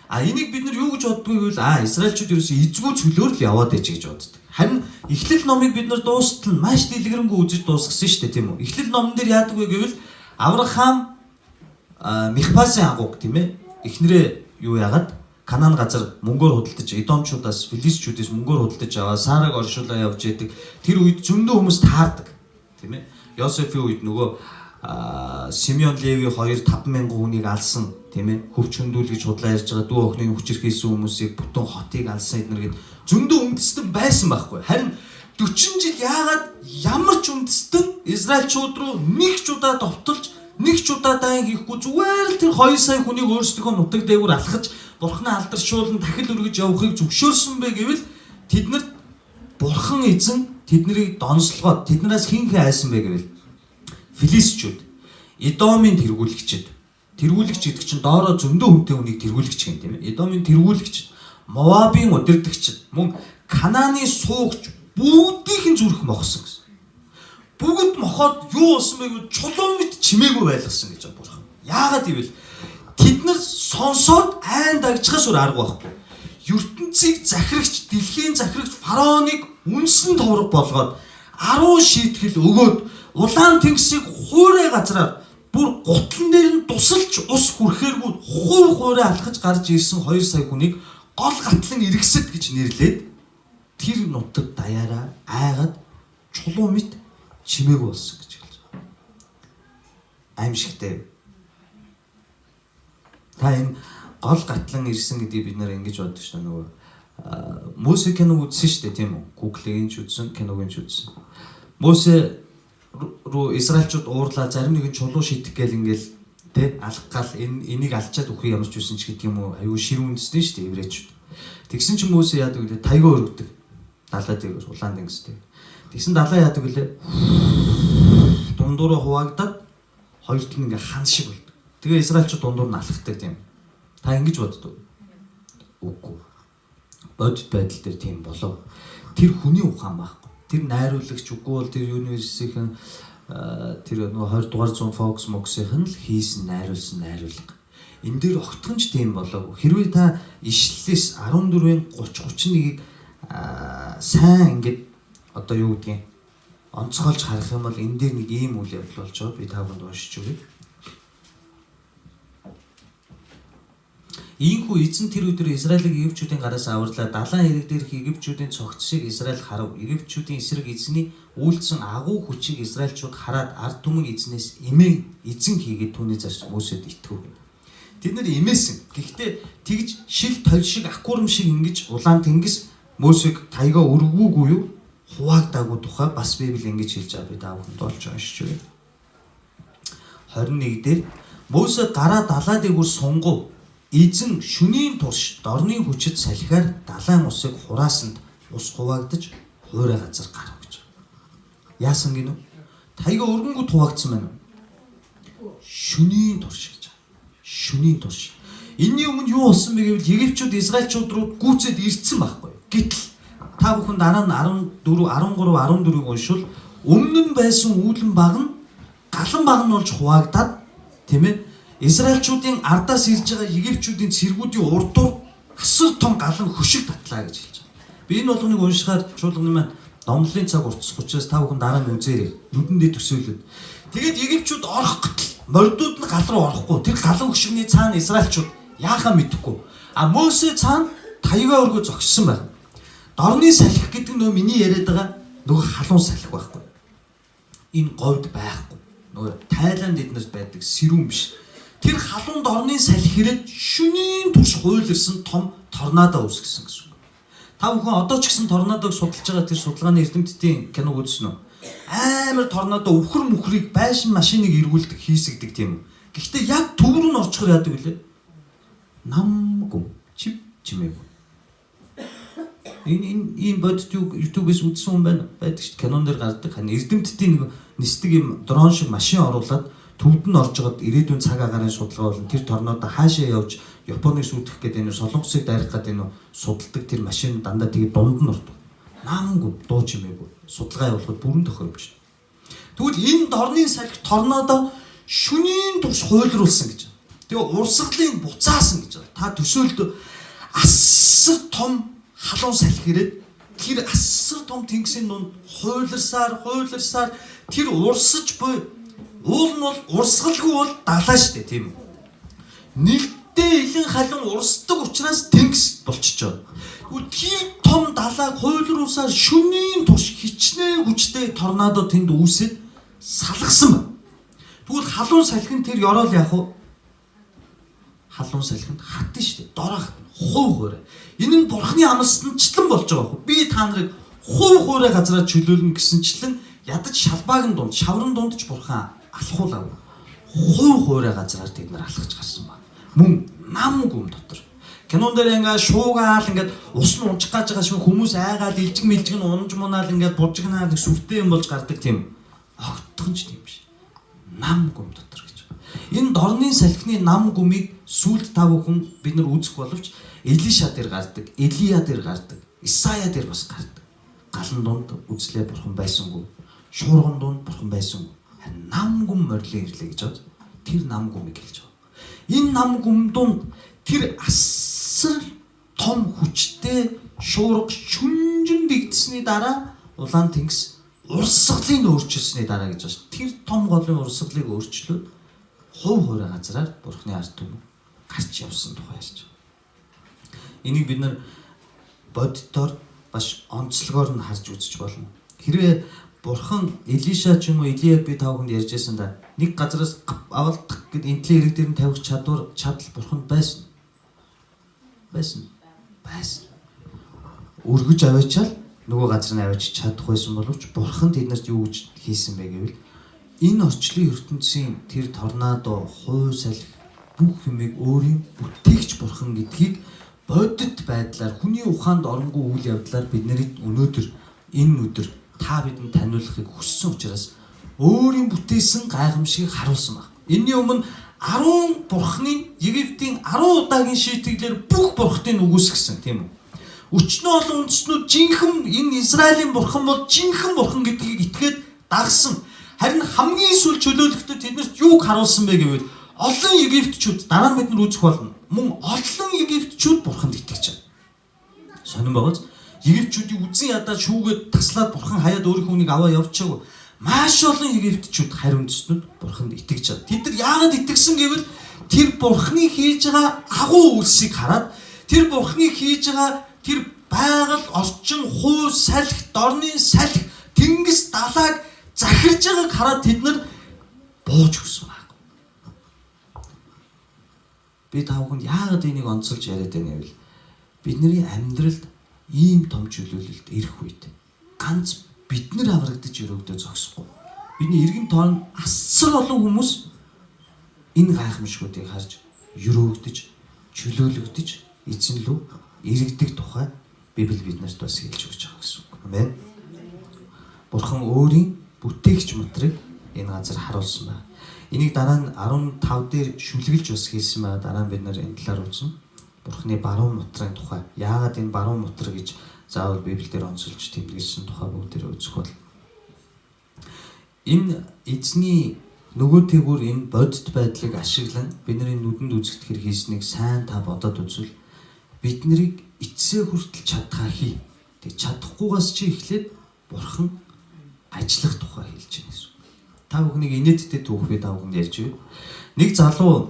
Энийг бид нар юу гэж боддгоо гэвэл Израильчууд ерөөсөө эзгүй цөлөөр л яваад ээж гэж боддог. Харин Эхлэл номыг бид нар дуустал нь маш дэлгэрэнгүй үзэж дуусгасан шүү дээ тийм үү? Эхлэл номон дээр яадаг вэ гэвэл Авраам Михпасын агууг тийм ээ. Эхнэрээ юу яагаад Канаан газар мөнгөөр худалдаж, Эдомчуудаас, Филистичүүдээс мөнгөөр худалдаж аваад Сараг оршуулаа явж яадаг. Тэр үед зөндөө хүмүүс таардаг. Тийм ээ. Йосефийн үед нөгөө Симеон Леви 2-5,000 хүнийг алсан тийм ээ. Хөвч хөндөөлгөж худлаа ярьж байгаа дүү охины хүчирхээсэн хүмүүсийг бүтэн хотыг алсан эднэр гээд зөндөө үндэстэн байсан байхгүй. Харин 40 жил яагаад ямар ч үндэстэн Израильчууд руу нэг ч удаа довтолж, нэг ч удаа дайн хийхгүй зүгээр л тэр 2 сая хүнийг өөрсдийнхөө нутаг дээгүүр алхаж Бурхны алдаршуулан дахил өргөж явахыг зөвшөөрсөн бэ гэвэл тэднэрт Бурхан эзэн тэднийг донслогоод тэднээс хинхээ айсан бэ гэвэл Филистичүүд, Эдомын тэргүүлэгчид. Тэргүүлэгч гэдэг чинь доороо зөндөө хүнтэй хүнийг тэргүүлэгч гэн тийм ээ. Эдомын тэргүүлэгчид, Моабын удирдагчид, мөн Канааны суугч бүгдийнх нь зүрх мохсон гэсэн. Бүгд мохоод юу болсон бэ гэвэл чулуун мэт чимээгүй байлгасан гэж Бурхан. Яагаад гэвэл тэд нар сонсоод айн дагжихаас өөр арга байхгүй. ертөнцийг захирагч, дэлхийн захирагч фараоныг үнсэн товрог болгоод 10 шийтгэл өгөөд улаан тэнгисийг хуурай газраар бүр гутлан дээр нь тусалж ус хүрхээргүй хуурай алхаж гарч ирсэн 2 сая хүнийг гол гатлан иргэсэд гэж нэрлээд тэр нутаг даяараа айгаад чулуу мэт чимээгүй болсон гэж хэлж байгаа. Аимшигтай. Та энэ гол гатлан ирсэн гэдгийг бид нэр ингэж боддог шүү дээ. Нөгөө Мөсе киног үзсэн шүү дээ, тийм үү? Google-ийн ч үзсэн, киногийн ч үзсэн. Мөсе руу Израильчууд уурлаа, зарим нэг нь чулуу шидэх гээл ингээл тэ алах гал энийг алчаад өгөх юм ч үсэн ч гэдэг юм уу? Аюу шир үндэстэй шүү дээ, еврейчүүд. Тэгсэн чинь Мөсе яадаг вэ? Тайгаа өргөдөг. Далаа дээр улаан тэнгистэй. Тэгсэн далаа яадаг вэ? Дундуураа хуваагдаад хоёрт нь ингээ хан шиг болдог. Тэгээ Израильчууд дундуур нь алхахдаг тийм. Та ингэж боддог. Үгүй. Бодит байдал дээр тийм болов. Тэр хүний ухаан байхгүй. Тэр найруулагч үгүй бол тэр университийн тэр нөгөө 20 дугаар зуун Fox Mox-ийн л хийсэн найруулсан найруулга. Энэ дээр огтхонч тийм болов. Хэрвээ та ишлэлээс 14-ийн 30 31-ийг сайн ингэж одоо юу гэдгийг онцгойлж харах юм бол энэ дээр нэг ийм үйл явдал болж байгаа. Би та бүхэнд уншиж өгье. Ийхүү эзэн тэр өдөр Израилийг Египчүүдийн гараас аварлаа. Далайн хэрэг дээрх Египчүүдийн цогцсыг Израиль харав. Египчүүдийн эсрэг эзний үйлдсэн агуу хүчийг Израильчууд хараад ард түмэн эзнээс эзэн хийгээд түүний зарч Мөсед итгэв. Тэд нар эмээсэн. Гэхдээ тэгж шил толь шиг акварм шиг ингэж улаан тэнгис Мөсег таяга өргөвгүй юу? Хуваагдаагүй тухай бас Библи ингэж хэлж байгаа. Би та бүхэнд олж уншиж байна. 21 дээр Мөсе гараа далай дээгүүр сунгав. Эзэн шөнийн турш дорны хүчит салхиар далайн усыг хураасанд ус хуваагдаж хуурай газар гарав гэж. Яасан гинэ? Таяга өргөнгөд хуваагдсан байна уу? Шөнийн турш гэж. Шөнийн турш. Энийн өмнө юу болсон бэ гэвэл Египчүүд Израильчууд руу гүйцэд ирсэн байхгүй. Гэтэл та бүхэн дараа нь 14, 13, 14-ыг уншвал өмнө нь байсан үүлэн баг нь галан баг нь болж хуваагдаад тийм ээ Израильчуудын ардаас ирж байгаа Египчүүдийн цэргүүдийн урдуур асар том галан хөшиг татлаа гэж хэлж байгаа. Би энэ болгоныг уншихаар чуулганы маань номлолын цаг уртсах учраас та бүхэн дараа нь үзээрэй. Нүдэндээ төсөөлөд. Тэгээд Египчүүд орох гэтэл мордууд нь гал руу орохгүй. Тэр галан хөшигний цаана Израильчууд яахаа мэдэхгүй. А Мөсе цаана таяга өргөө зогссон байна. Дорны салхи гэдэг нөө миний яриад байгаа нөгөө халуун салхи байхгүй. Энэ говьд байхгүй. Нөгөө Тайланд эднэрт байдаг сэрүүн биш. Тэр халуун дорны салхи хэрэг шөнийн турш хуйлэрсэн том торнадо үүсгэсэн гэсэн үг. Та бүхэн одоо ч гэсэн торнадог судалж байгаа тэр судалгааны эрдэмтдийн киног үзсэн үү? Амар торнадо өвхөр мөхрийг байшин машиныг эргүүлдэг хийсгдэг тийм үү. Гэхдээ яг төв рүү н орчихор яадаг үлээ. Намгүй чимээгүй. Энэ бодит YouTube-ээс үзсэн хүн байна. Байдаг шүү дээ. Кинон дээр гардаг. Харин эрдэмтдийн нэг нисдэг юм дрон шиг машин оруулаад төвд нь орж байгаад ирээдүйн цаг агарын судалгаа болон тэр торнадо хаашаа явж Японыг сүйтгэх гэдэг энэ солонгосыг дайрах гэдэг энэ судалдаг тэр машин дандаа тэгээ дунд нь ордог. Наамгүй дуу чимээгүй. Судалгаа явуулахад бүрэн тохиромж. Тэгвэл энэ дорны салхи торнадо шөнийн турш хуйлруулсан гэж. Тэгээ урсгалын буцаасан гэж. Та төсөөлд асар том халуун салхи ирээд тэр асар том тэнгисийн дунд хуйларсаар тэр урсаж буй уул нь бол урсгалгүй бол далаа штэ тийм үү. Нэгдээ илэн халуун урсдаг учраас тэнгис болчихж байгаа. Тэгвэл тэр том далайг хуйлруулсаар шөнийн турш хичнээн хүчтэй торнадо тэнд үүсээд салгасан байна. Тэгвэл халуун салхин тэр ёроол яах вэ? Халуун салхинд хатна штэ. Дорох хувь хуурай. Энэ нь бурхны амлалтанчлан болж байгаа хөө. Би та нарыг хувь хуурай газараа чөлөөлнө гэсэнчлэн ядаж шалбаагийн дунд, шаврын дунд ч бурхан алхуулаагүй. Хувь хуурай газараар тэд нар алхаж гарсан ба. Мөн нам гүм дотор. Кинон дээр ингээ шуугаал ингээд ус нь унчих гэж байгаа шиг хүмүүс айгаад илжиг мэлжиг нь унж мунаал ингээд бужигнаад сүртэй юм болж гардаг тийм. Огтхон ч тийм биш. Нам гүм дотор гэж. Энэ дорны салхины нам гүмийг сүлд та бүхэн бид нар үзэх боловч Элиша дээр гардаг, Элия дээр гардаг, Исая дээр бас гардаг. Галан дунд үзлээ бурхан байсангүй. Шуурган дунд бурхан байсангүй. Нам гүм морилын ирлээ гэж бод. Тэр нам гүмийг хэлж байгаа. Энэ нам гүм дунд тэр асар том хүчтэй шуурга шүнжин дэгдсэний дараа улаан тэнгис урсгалыг өөрчилсөний дараа гэж байна. Тэр том голын урсгалыг өөрчлөөд хувь хуурай газараар бурхны ард түмэн гарч явсан тухай ярьж байна. Энийг бид нар бодитоор баш онцлогоор нь харж үзэж болно. Хэрвээ бурхан Элиша ч юм уу Илияг би та бүхэнд ярьж байсан да нэг газараас авалдах гэд энтлийн хэрэг дээр нь тавих чадал бурханд байсан. Өргөж аваачаал нөгөө газар нь аваач чадах байсан боловч бурхан тэднэрт юу гэж хийсэн бэ гэвэл энэ орчлын ертөнцийн тэр торнадо, хувь салхи бүх юмыг өөрийн бүтээгч бурхан гэдгийг бодит байдлаар хүний ухаанд оронгүй үйл явдлаар бидний өнөөдөр энэ өдөр та бидэнд таниулахыг хүссэн учраас өөрийн бүтээсэн гайхамшигыг харуулсан баг. Энийн өмнө 10 бурхны Египтийн 10 удаагийн шийтгэлээр бүх бурхтыг үгүйсгэсэн тийм үү? Өчнөө олон үндэстнүүд жинхэнэ энэ Израилийн бурхан бол жинхэнэ бурхан гэдгийг итгээд дагсан. Харин хамгийн сүүл чөлөөлөхдөө тэднэрт юуг харуулсан бэ гэвэл олон Египтчүүд дараа нь бид нар үзэх болно. Мөн олон Египтчүүд бурханд итгэж байгаа. Сонирн байгааз Египтчүүдийг үзэн ядаад шүүгээд таслаад бурхан хаяад өөрийнхөө үнийг аваа явчихаагүй. маш олон Египтчүүд харь үндэстнүүд бурханд итгэж байгаа. Тэд нар яагаад итгэсэн гэвэл тэр бурхны хийж байгаа агуу үйлсийг хараад тэр бурхны хийж байгаа тэр байгаль, орчин, хууль, салхи, дорны салхи, тэнгис далайг захирж байгааг хараад тэд нар бууж өгсөн баг. Би та бүхэнд яагаад энийг онцолж яриад байна вэ? Бидний амьдралд ийм том чөлөөлөлт ирэх үед ганц бид нар аврагдаж өрөөдөө зогсохгүй. Бидний эргэн тойронд асар олон хүмүүс энэ гайхамшгуудыг харж өрөөгдөж, чөлөөлөгдөж эзэн лөө иргэдэг тухай Библи биднэрт бас хэлж өгч байгаа гэсэн үг. Амен. Бурхан өөрийн бүтээгч матрыг энэ газар харуулсан байна. Энийг дараа нь 15 дээр шүлгэлж бас хэлсэн байна. Дараа нь бид нар энэ талаар үзнэ. Бурханы баруун мутрын тухай. Яагаад энэ баруун мутар гэж заавал Библиэлд онцолж тэмдэглэсэн тухай бүгдээрээ үзэх бол энэ эзний нөгөө тэгүр энэ бодит байдлыг ашиглан бидний нүдэнд үзэгдэх хэрэг хийснийг сайн та бодоод үзвэл бид нарыг эцсээ хүртэл чадхаа хий. Тэг чадахгүйгаас чи эхлээд Бурхан ажиллах тухай хэлж байна гэсэн. Та бүхнийг инээдтэй түүх би та бүхэнд ярьж байна. Нэг залуу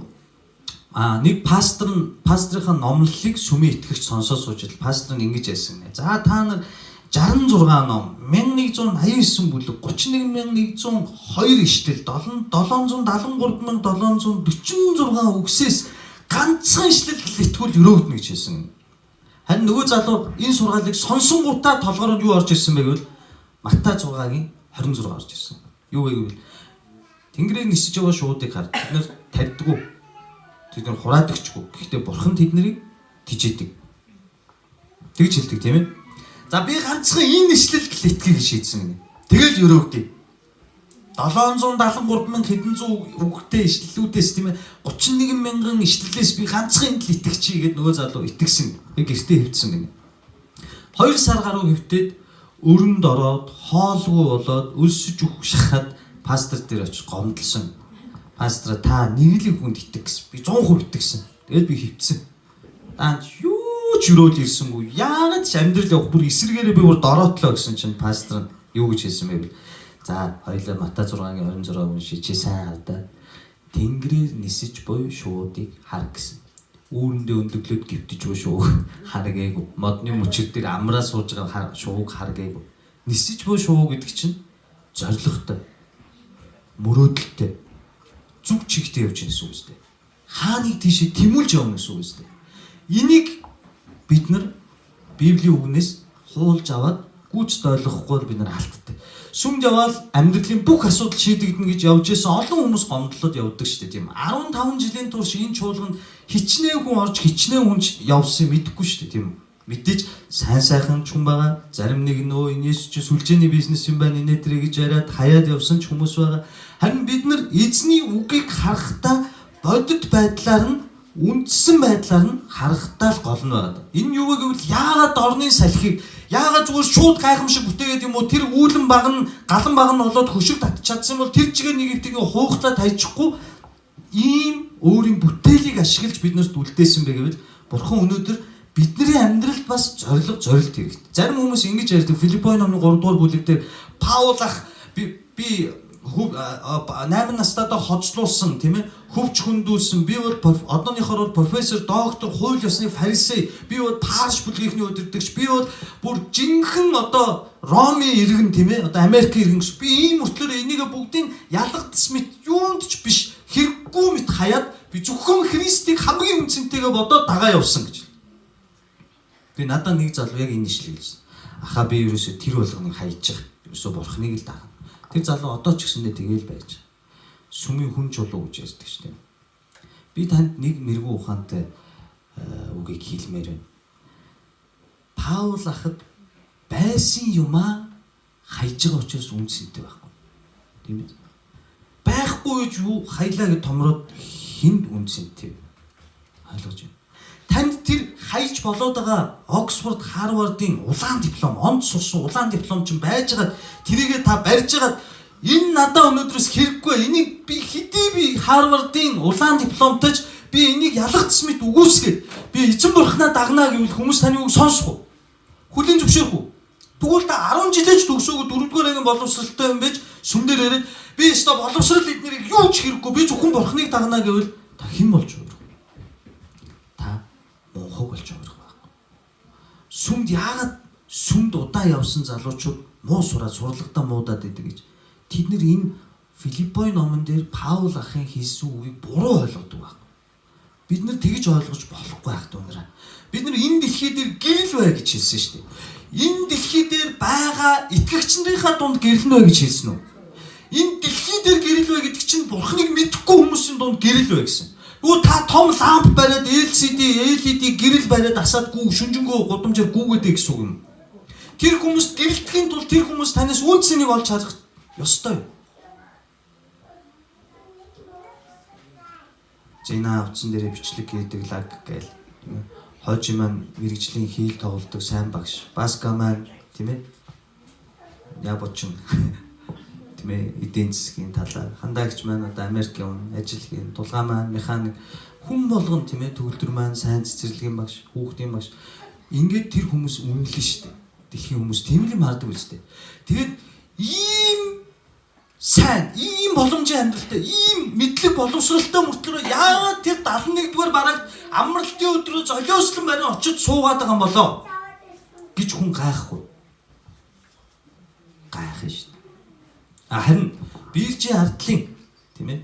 нэг пастрынхаа номлолыг сүмийн итгэгч сонсоод сууж ил пастор нь ингэж ярьсан. За та нар 66 ном, 1189 бүлэг, 31102 ишлэл, 773746 үгсээс ганцхан ишлэл итгүүл өрөөгднө гэж хэлсэн. Харин нөгөө залуу энэ сургаалыг сонсонгуудаа толгоор нь юу орж ирсэн бэ гэвэл Матай 6-гийн 26 орж ирсэн. Юу вэ гэвэл Тэнгэрээр нисэж байгаа шуудыг харж бид нар тарьдгүй. Тэд нар хураадагчгүй. Гэхдээ Бурхан тэднийг тижээдэг. Тэгж хэлдэг тийм ээ. За би ганцхан энэ ишлэлд л итгэхийг шийдсэн. Тэгэл өрөөгдөв. 773,000 хэдэн зуун үгтэй ишлэлүүдээс тийм ээ 31,000 ишлэлээс би ганцхан энд л итгэчихье гэд нөгөө залуу итгэсэн. Би гэртээ хэвтсэн гэнэ. 2 сар гаруй хэвтээд өрөнд ороод хоолгүй болоод өлсөж өгөх шахаад пастор дээр очиж гомдлсон. Пастор та нэг л хүнд итэг гэсэн. Би 100% итгэсэн. Тэгэл би хэвтсэн. Даач юу ч өрөөл ирсэнгүй. Яагаад ч амьдрал явах бүр эсэргээрээ би бүр дороотлоо гэсэн чинь пастор нь юу гэж хэлсэн бэ? За хоёлаа Матай 6-гийн 26 уншиж чи сайн хардаа. Тэнгэрээр нисэж буй шуудыг хар гэсэн. Үүрэндээ өндөглөөд гівтэж буй шууг харгээгүй. Модны мөчөр дээр амраа сууж байгаа шууг харгээгүй. Нисэж буй шуу гэдэг чинь зоригтой, мөрөөдөлтэй, зүг чигтээ явж байгаа гэсэн үг үстэй. Хааныг тийшээ тэмүүлж явна гэсэн үг үстэй. Энийг бид нар Библийн үгнээс хуулж аваад гүйцэд ойлгохгүй бид нар алддаг. Сүмд явбал амьдралын бүх асуудал шийдэгдэнэ гэж явж исэн олон хүмүүс гомдлоод явдаг шүү дээ тийм. 15 жилийн турш энэ чуулганд хичнээн хүн орж хичнээн хүн явсан мэдэхгүй шүү дээ тийм. Мэдээж сайн сайхан ч хүн байгаа. Зарим нэг нөө энэс ч сүлжээний бизнес юм байна инээ тэрэ гэж яриад хаяад явсан ч хүмүүс байгаа. Харин бид нар эзний үгийг харахтаа бодит байдлаар нь үндсэн байдлаар нь харахтаа л гол нь байгаа. Энэ юу вэ гэвэл яагаад орны салхийг яагаад зүгээр шууд гайхамшиг бүтээгээд юм уу тэр үүлэн баг нь галан баг нь болоод хөшиг татчих чадсан бол тэр чигээр нэг ихтэйг хуухлаад хайчихгүй ийм өөрийн бүтээлийг ашиглаж биднэрт үлдээсэн бэ гэвэл Бурхан өнөөдөр бидний амьдралд бас зорилт хэрэгтэй. Зарим хүмүүс ингэж ярьдаг Филиппоны номын 3 дугаар бүлэг дээр Паул ах би 8 настайдаа хоцлуулсан тийм ээ хөвч хөндүүлсэн би бол одооныхоор бол профессор доктор хууль ёсны фарисей би бол Парш бүлгийнхний удирдагч би бол бүр жинхэнэ одоо Ромын иргэн тийм ээ одоо Америк иргэн би ийм мөртлөөр энийг бүгдийг ялгадс мэт юунд ч биш хэрэггүй мэт хаяад би зөвхөн Христийг хамгийн үнцэнтэйгээ бодоод дагаа явсан гэж. Би надад нэг залуу яг энэ ишлэл хэлсэн. Аха би ерөөсөө тэр болгоныг хайчих. Ерөөсөө Бурхныг л дагна. Тэр залуу одоо ч гэсэндээ тэгээл байж. Сүмийн хүн чулуу гэж ярьдаг шүү дээ. Би танд нэг мэрэгүү ухаантай үгийг хэлмээр байна. Паул ахад байсан юмаа хайж байгаа учраас үнцэнтэй байхгүй. Тийм үү? Байхгүй ч юу хайлаа гэж томроод хүнд үнцэнтэй. Ойлгож байна. Танд тэр хайж болоод байгаа Оксфорд, Харвардын улаан диплом, онд сурсан улаан диплом ч байж байгаа тэрийгээ та барьж байгаа энэ надад өнөөдрөөс хэрэггүй. Энийг би хэдий би Харвардын улаан дипломтойч би энийг ялгацсан мэт үгүйсгээд би эзэн Бурхнаа дагнаа гэвэл хүмүүс таны үг сонсох уу? Хүлийн зөвшөөрөх үү? Тэгвэл та 10 жилээч төгсөөгөө 4-р ангийн боловсралтай юм байж сүм дээр ирээд би өстө боловсрал эднэрийг юу ч хэрэггүй би зөвхөн бурхныг дагнаа гэвэл та хэн болж өөрөх? Та мунхаг болж өөрөх байхгүй. Сүмд яагаад сүмд удаан явсан залуучууд муу сураад сурлагтаа муудаад идэг гэж тэд нэр энэ Филиппой номон дээр Паул ахын хэлсэн үгийг буруу ойлгодог байхгүй. Бид нар тэгж ойлгож болохгүй байх дүүнэрэ. Бид нар энэ дэлхий дээр гэрэл бай гэж хэлсэн шүү дээ. Энэ дэлхий дээр байгаа итгэгчнэрийнхаа дунд гэрэл бай гэж хэлсэн үү? Энэ дэлхий дээр гэрэл бай гэдэг чинь бурхныг мэдэхгүй хүмүүсийн дунд гэрэл бай гэсэн. Нөгөө та том ламп бариад LED гэрэл бариад асаадгүй шүнжэнгөө гудамжаар гүгээдэй гэсэн үг юм. Тэр хүмүүс гэрэлтгэхийн тулд тэр хүмүүс танаас үнцнийг олж харах ёстой. Зина утсан дээрээ бичлэг хийдэг лаг гээл. Хожи маань мэрэгжлийн хийл тоглодог сайн багш. Баска маань тийм ээ. Ябочин тийм ээ эдийн засгийн талаар. Хандаагч маань одоо Америк явна, ажил хийн. Тулгаан маань механик. Хүн болгон тийм ээ төгөлдөр маань сайн цэцэрлэгийн багш, хүүхдийн багш. Ингээд тэр хүмүүс үнэлнэ шүү дээ. Дэлхийн хүмүүс тийм л юм хардаг үстэй. Тэгээд ийм сайн, ийм боломжийн амьдралтай, ийм мэдлэг боловсралтай мөртлөө яагаад тэр 71-р бараг амралтын өдрөө золиослон барин очиж суугаад байгаа юм болоо гэж хүн гайхгүй. Гайхна шүү дээ. Харин биелжийн ардлын тийм ээ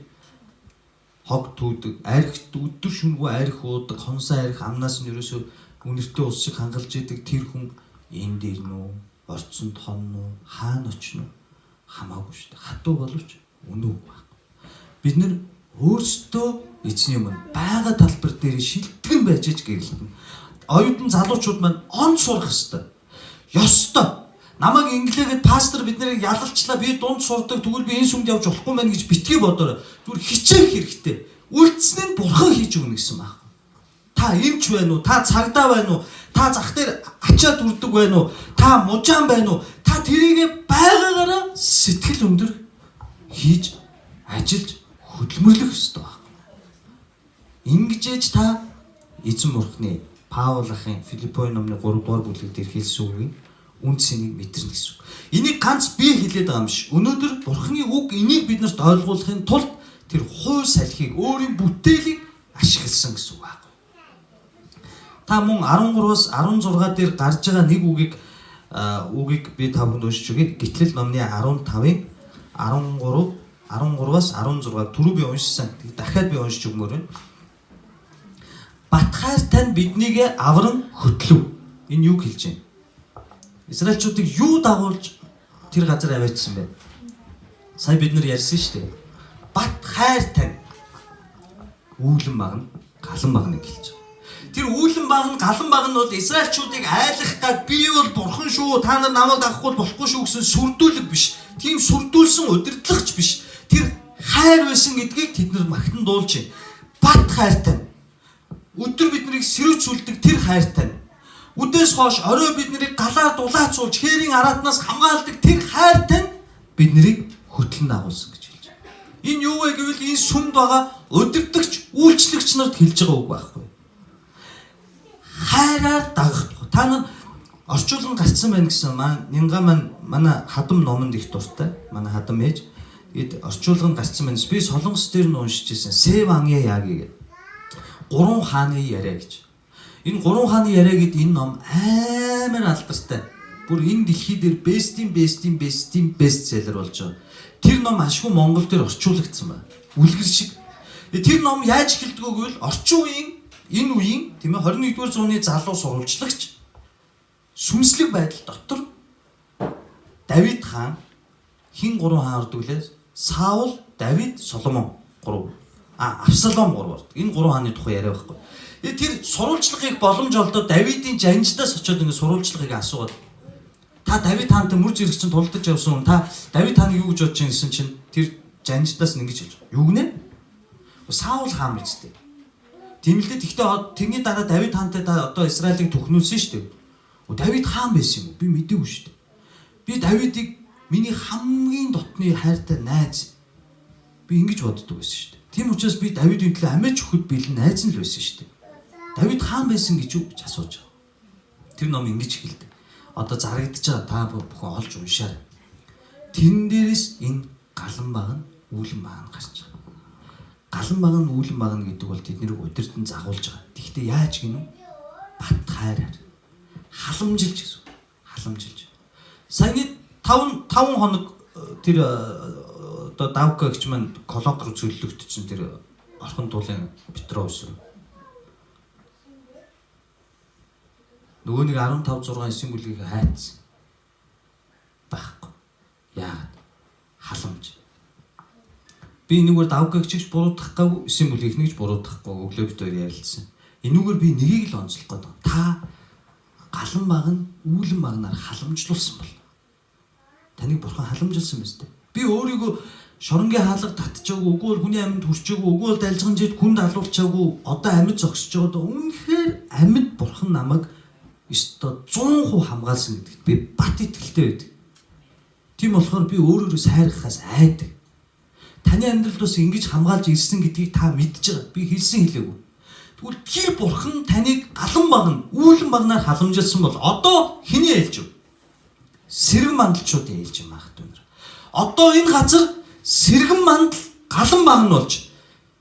хог түүдэг, архит өдөр шөнөгүй арх уудаг, хонсоо арх амнаас нь ерөөсөө үнэртэй ус шиг хангалж идэг тэр хүн энэ дээр нүү, орцонд хон нүү, хаана очно хамаагүй шүү дээ. Хатуу боловч үнэн байхгүй. Бид нэр өөрсдөө эзний өмнө байгаа талбар дээр шилтгэн байж иж гэрэлтэн. Оюутан залуучууд маань он сурах ёстой. Ёстой. Намайг инглигээд пастор бид нарыг ялалчлаа би дунд сурдаг тэгвэл би энэ сүмд явж болохгүй мэн гэж битгий бодорой. Зүгээр хичээх хэрэгтэй. Үлдсэн нь бурхан хийж өгнө гэсэн баг. Та эмч байна уу? Та цагдаа байна уу? Та зах дээр ачаад үрдэг байна уу? Та мужаан байна уу? Та тэрийгэ байгаагаараа сэтгэл өндөр хийж ажиллаж хөдөлмөрлөх ёстой баг. Ингэжээж та эзэн бурхны Паул ахын Филиппой номны 3-р бүлэг дээр хэлсэн үгийг үндсэнийг мэдэрнэ гэсэн үг. Энийг ганц би хэлээд байгаа юм биш. Өнөөдөр бурхны үг энийг биднэрт ойлгуулахын тулд тэр хууль салхийг өөрийн бүтээлийг ашигласан гэсэн үг байна. Та мөн 13-аас 16 дээр гарч байгаа нэг үгийг би та бүхэнд уншиж өгье. Гитлэл номны 15-ын 13-аас 16 түрүү би уншсан. Дахиад би уншиж өгмөр байна. Батхайр тань биднийг авран хөтлөв. Энэ юг хэлж байна? Израильчуудыг юу дагуулж тэр газар аваачсан бэ? Сая бид нар ярьсан шүү дээ. Батхайр тань үүлэн багна, галан багныг хэлж байгаа. Тэр үүлэн баг нь галан баг нь бол израильчуудыг айлах гад би бол бурхан шүү та нар намайг дагахгүй болохгүй шүү гэсэн сүрдүүлэг биш. Тийм сүрдүүлсэн удирдлагч биш. Тэр хайр байсан гэдгийг тэд нар магтан дуулж байна. Бат хайртай. Өдөр биднийг сэрүүцүүлдэг тэр хайртай. Үдээс хойш орой биднийг галаар дулаацуулж хээрийн араатнаас хамгаалдаг тэр хайртай биднийг хөтлөн дагуулсан гэж хэлж байна. Энэ юу вэ гэвэл энэ сүмд байгаа удирдагч, үйлчлэгч нарт хэлж байгаа үг байхгүй. Хайраар дагах. Та нар орчуулган гарцсан байна гэсэн нянга манай хадам номонд их дуртай. Манай хадам ээж. Тэгээд орчуулган гарцсан байна. Би солонгос дээр нь уншиж ирсэн. Сэв Ангья Яги гэдэг. 3 хааны яриа гэж. Энэ 3 хааны яриа гэдэг энэ ном амар алдартай. Бүр энэ дэлхий дээр best seller болж байгаа. Тэр ном ашгүй Монгол дээр орчуулагдсан байна. Үлгэр шиг. Тэр ном яаж эхэлдэг вэ гэвэл орчин үеийн энэ үеийн тийм ээ 21-р зууны залуу сурвалжлагч сүнслэг байдал дотор Давид хаан хин 3 хаан ордог лээ. Саул, Давид, Соломон 3. Авсалом 3 ордог. Энэ 3 хааны тухай яриа байхгүй. Тэр сурвалжлагыг боломж олдоод Давидын жанждаас очиод ингэ сурвалжлагыг асуугаад та Давид хаантай мөр зэрэг чинь тулдаж явсан хүн та Давид хаан юу гэж бодож чинь гэсэн чинь тэр жанждаас ингэж хэлж байгаа. Юу гинэ? Саул хаан мэт. Тийм л дээ. Тэгтээ тэрний дараа Давид хаантай та одоо Израилийг түхнүүлсэн шүү дээ. Давид хаан байсан юм уу? Би мэдээгүй шүү дээ. Би Давидыг миний хамгийн дотны хайртай найз би ингэж боддог байсан шүү дээ. Тийм учраас би Давидын төлөө амиа чөхөд бэлэн найз нь л байсан шүү дээ. Давид хаан байсан гэж юу гэж асууж байгаа. Тэр ном ингэж хэлдэг. одоо зарагдаж байгаа та бүхэн олж уншаарай. Тэрэн дээрээс энэ галан баг нь үүлэн баг нь гарч байгаа. Галан баг нь үүлэн баг нь гэдэг бол тэднийг удирдан загуулж байгаа. Тэгэхдээ яаж гинэ? Бат хайраар халамжилж гэсэн. Халамжилж. Саяны 5 хоног тэр одоо давка гэж маань колонк руу зөвлөгдсөн тэр орхон дуулын Петровс. Нөгөө нэг 15 6 9 бүлгийг хайцсан. Байхгүй. Яагаад? Халамж. Би энэгээр давкаг чигч буруутгахгүй 9 бүлгийг нэгж буруутгахгүй өглөө бид хоёр ярилцсан. Энэгээр би нэгийг л онцлох гээд байна. Та галан баг нь үүлэн багнаар халамжлуулсан бол. Таныг бурхан халамжилсан биз дээ. Би өөрийгөө шоронгийн хаалга татчихаагүй, үгүй бол хүний амьд хүрчээгүй, үгүй бол дайлжганжид хүнд алуулчаагүй, одоо амьд зогсож байгаа доо үнэхээр амьд бурхан намайг өстой 100% хамгаалсан гэдэгт би бат итгэлтэй байдаг. Тийм болохоор би өөрөөрөө сайрахаас айдаг. Таны амьдралд бас ингэж хамгаалж ирсэн гэдгийг та мэдж байгаа. Би хэлсэн хэлээгүй. Тэгвэл тэр бурхан таныг галан багна, үүлэн багнаар халамжилсан бол одоо хэний ээлж вэ? Сэргэн мандалчуудын ээлж юм аах түнэр. Одоо энэ газар сэргэн мандал галан баг нь болж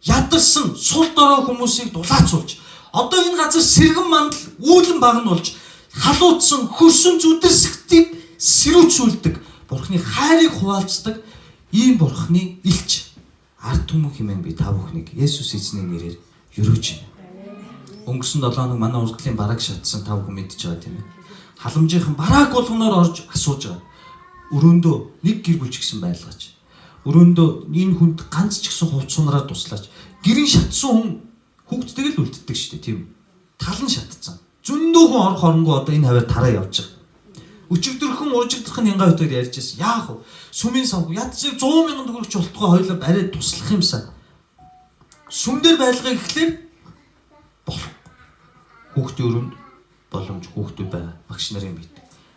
ядарсан сул дорой хүмүүсийг дулаацуулж одоо энэ газар сэргэн мандал үүлэн баг нь болж халуутсан хөрсөн зүдэрсгтийг сэрүүцүүлдэг бурхны хайрыг хуваалцдаг ийм бурхны илч ард түмэн хэмээн би та бүхнийг Есүс эзний нэрээр юрөөж байна. Өнгөрсөн 7 хоног манай урдлын бараг шатсан та бүхэн мэдж байгаа тийм ээ. Халамжийнхан бараг болгоноор орж асууж байгаа. Өрөөндөө нэг гэр бүл ч гэсэн байлгаач. Өрөөндөө энэ хүнд ганц ч гэсэн хувцсунараа туслаач. Гэрийн шатсан хүн хүүхдтэйг л үлддэг шүү дээ тийм. Тал нь шатцсан. Зөндөө хүн орох оронгоо одоо энэ хаваар тараа явж байгаа. Өчигдөрхөн уужигдах нь янга хөтөр ярьж байсан. Яах вэ? Сүмийн санхүү ядчих 100 мянган төгрөгч болтгоо хоёлоо барай туслах юмсан. Сүм дээр байлгаа гэхлээр болох. Хүүхдийн өрөөнд боломж хүүхдүүд байгаа. Багш нарын бит.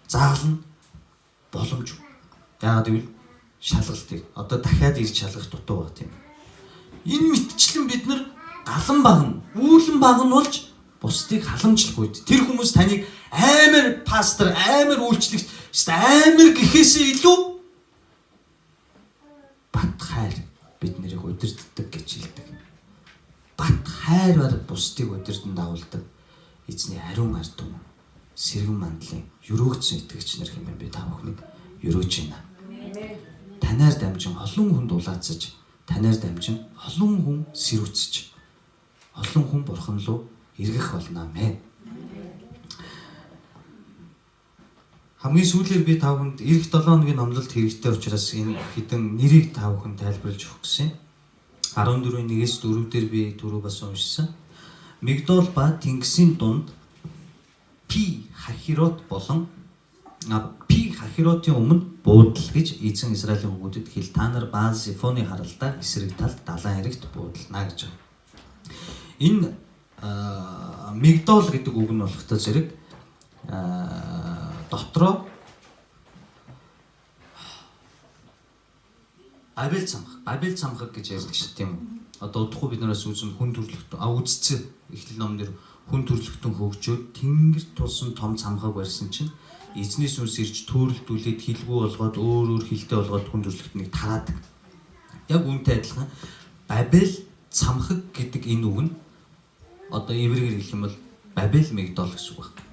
Заална боломж. Яагаад гэвэл шалгалтыг одоо дахиад ирж шалгах дутуу ба тийм. Энэ мэтчлэн бид нар галан багна, үүлэн багна болж бусдыг халамжлах үед тэр хүмүүс таныг амар пастор, амар үйлчлэгч, амар гэхээсээ илүү бат хайр бид нарыг удирддаг гэж хэлдэг. Бат хайраар бусдыг удирдан дагуулдаг эзний ариун ард түмэн сэргэн мандлын юрөөгдсөн итгэгч нар хэмээн би та бүхнийг юрөөж байна. Танаар дамжин олон хүнд улаацаж, танаар дамжин олон хүн сэрүүцэж, олон хүн бурхан руу эргэх болно. Амен. Хамгийн сүүлээр би та бүхэнд эх 7 хоногийн номлолт хэрэгтэй учраас энэ хэдэн нэрийг та бүхэнд тайлбарлаж өгөх гэсэн. 14-ийн 1-ээс 4 дээр би түрүү бас уншсан. Мигдол ба тэнгисийн дунд Пи Хахирот болон Пи Хахиротын өмнө буудал гэж эзэн Израилийн хүмүүдэд хэл. Та нар Баал Зефоны харалдаа эсрэг талд далайн хэрэгт буудална гэж байна. Энэ Мигдол гэдэг үг нь болохтой зэрэг дотроо Бабел цамхаг гэж ярьдаг шүү дээ тийм үү. Одоо удахгүй бид нараас үзэн хүн төрлөختөн үзцээ эхлэл номнэр хүн төрлөختөн хөгжөөд тэнгэр тулсан том цамхаг барьсан чинь эзнээс үрс ирж төөрөлдүүлээд хилгүү болгоод өөр хилтэй болгоод хүн төрлөختнийг тараадаг. Яг үүнтэй адилхан Бабел цамхаг гэдэг энэ үг нь одоо еврейгээр хэлэх юм бол Бабел Мигдол гэсэн үг байна.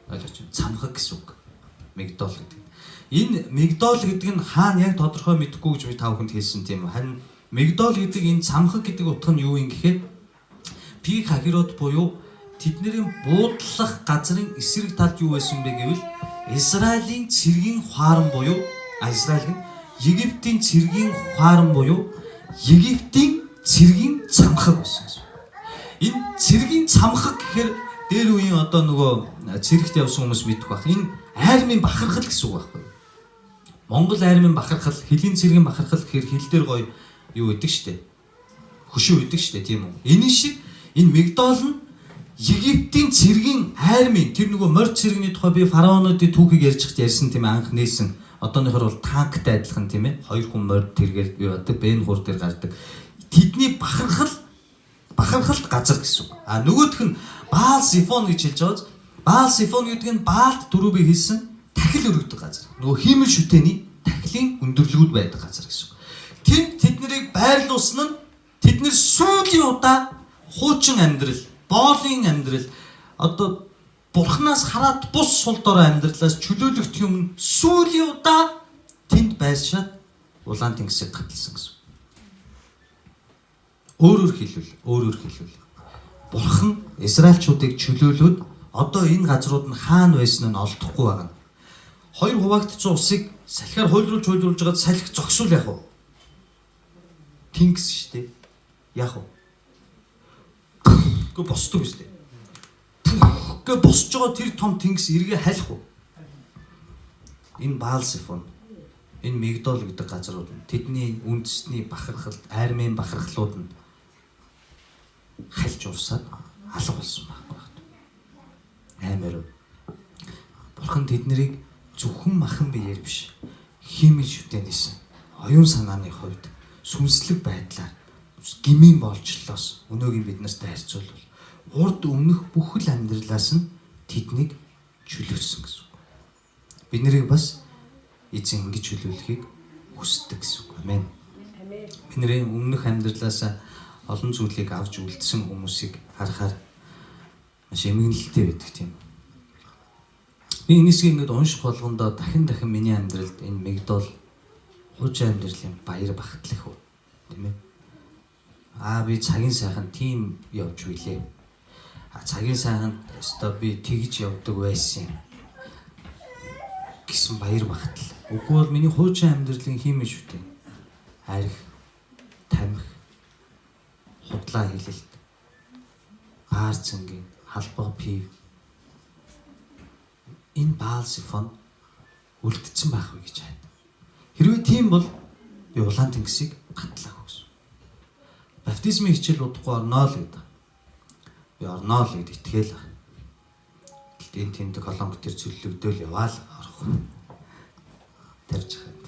Ойлгож байна. Цамхаг гэсэн үг. Мигдол гэдэг. Энэ Мигдол гэдэг нь хаана яг тодорхой мэдэхгүй гэж би та бүхэнд хэлсэн тийм үү. Харин Мигдол гэдэг энэ цамхаг гэдэг утга нь юу юм гэхээр Пи Хахирот буюу тэдний буудлах газрын эсрэг талд юу байсан бэ гэвэл Израилийн цэргийн хуаран буюу Израиль нь Египтийн цэргийн хуаран буюу Египтийн цэргийн цамхаг байсан гэсэн. Энэ цэргийн цамхаг гэхээр дээр үеийн одоо нөгөө цэрэгт явсан хүмүүс мэдэх байх. Энэ айрмын бахархал гэсэн үг байхгүй. Монгол айрмын бахархал, хөлийн цэргийн бахархал гэхээр хил дээр гоё юу гэдэг штэ. Хөшөө гэдэг штэ тийм үү. Энэ шиг энэ Мигдол нь Египтийн цэргийн айрмын тэр нөгөө морь цэрэгний тухай би фараонуудын түүхийг ярьж хат ярьсан тийм анх нээсэн. Одооныхор бол танктай адилхан тийм ээ. Хоёр хүн морь тэргээр явдаг, бэн хур дээр гардаг. Тэдний бахархалт газар гэсэн үг. Нөгөөх нь Баал Зефон гэж хэлж байгаа. Баал Зефон гэдэг нь Баалд түрүү би хэлсэн тахил өргөдөг газар. Нөгөө хиймэл шүтээний тахилын өндөрлгүүд байдаг газар гэсэн үг. Тэнд тэднийг байрлуулсан нь тэдний сүүлийн удаа хуучин амьдрал, боолын амьдрал, одоо Бурханаас хараад бус сул дорой амьдралаас чөлөөлөх юм сүүлийн удаа тэнд байршаад улаан тэнгисийг гаталсан гэсэн. Өөрөөр хэлбэл Бурхан Израильчуудыг чөлөөлөөд одоо энэ газрууд нь хаана байсан нь олдохгүй байгаа. Хоёр хуваагдсан усыг салхиар хуйлруулж байгаад салхи зогсвол яах вэ? Тэнгис шүү дээ. Яах вэ? Гэ босдог шүү дээ. Гэ босч байгаа тэр том тэнгис эргээ халих уу? Энэ Баал-Зефон, энэ Мигдол гэдэг газрууд нь тэдний үндэсний бахархал, армийн бахархлууд нь хальж урсаад алга болсон байхгүй байна. Амар. Бурхан тэднийг зөвхөн махан биеэр биш, хиймэл шүтээнээс оюун санааны хувьд сүнслэг байдлаар гмийн болжлоос өнөөгийн биднэртэй харьцуулбал урд өмнөх бүхэл амьдралаас нь тэднийг чөлөөлсөн гэсэн үг. Бид нарыг бас эзэн ингэж чөлөөлөхийг хүсдэг гэсэн үг. Амен. Бидний өмнөх амьдралаас олон зүйлийг авч үлдсэн хүмүүсийг харахаар маш эмгэнэлтэй байдаг тийм. Би энэсгийг ингэж унших болгондоо дахин миний амьдралд энэ Мигдол хуучин амьдралын баяр багтлах уу тийм ээ. Би цагийн сайхан тийм явж билээ. Цагийн сайханд өстой би тэгж явдаг байсан гэсэн баяр багтал. Үгүй бол миний хуучин амьдралын хиймэл шүтээ. Арх, тамхи, худлаа хилэлт, гар цэнгийн, халбаг пив. Энэ Баал-Зефон үлдсэн байх вэ гэж хайд. Хэрвээ тийм бол би улаан тэнгисийг гатлаа гэсэн. Баптизмын хичээл удахгүй орноо л гэдэг. Би орноо л гэд итгэл баг. Гэтэ энэ тэмдэг колонк төр цөллөгдөөл яваа л орох. Тарьж хаад.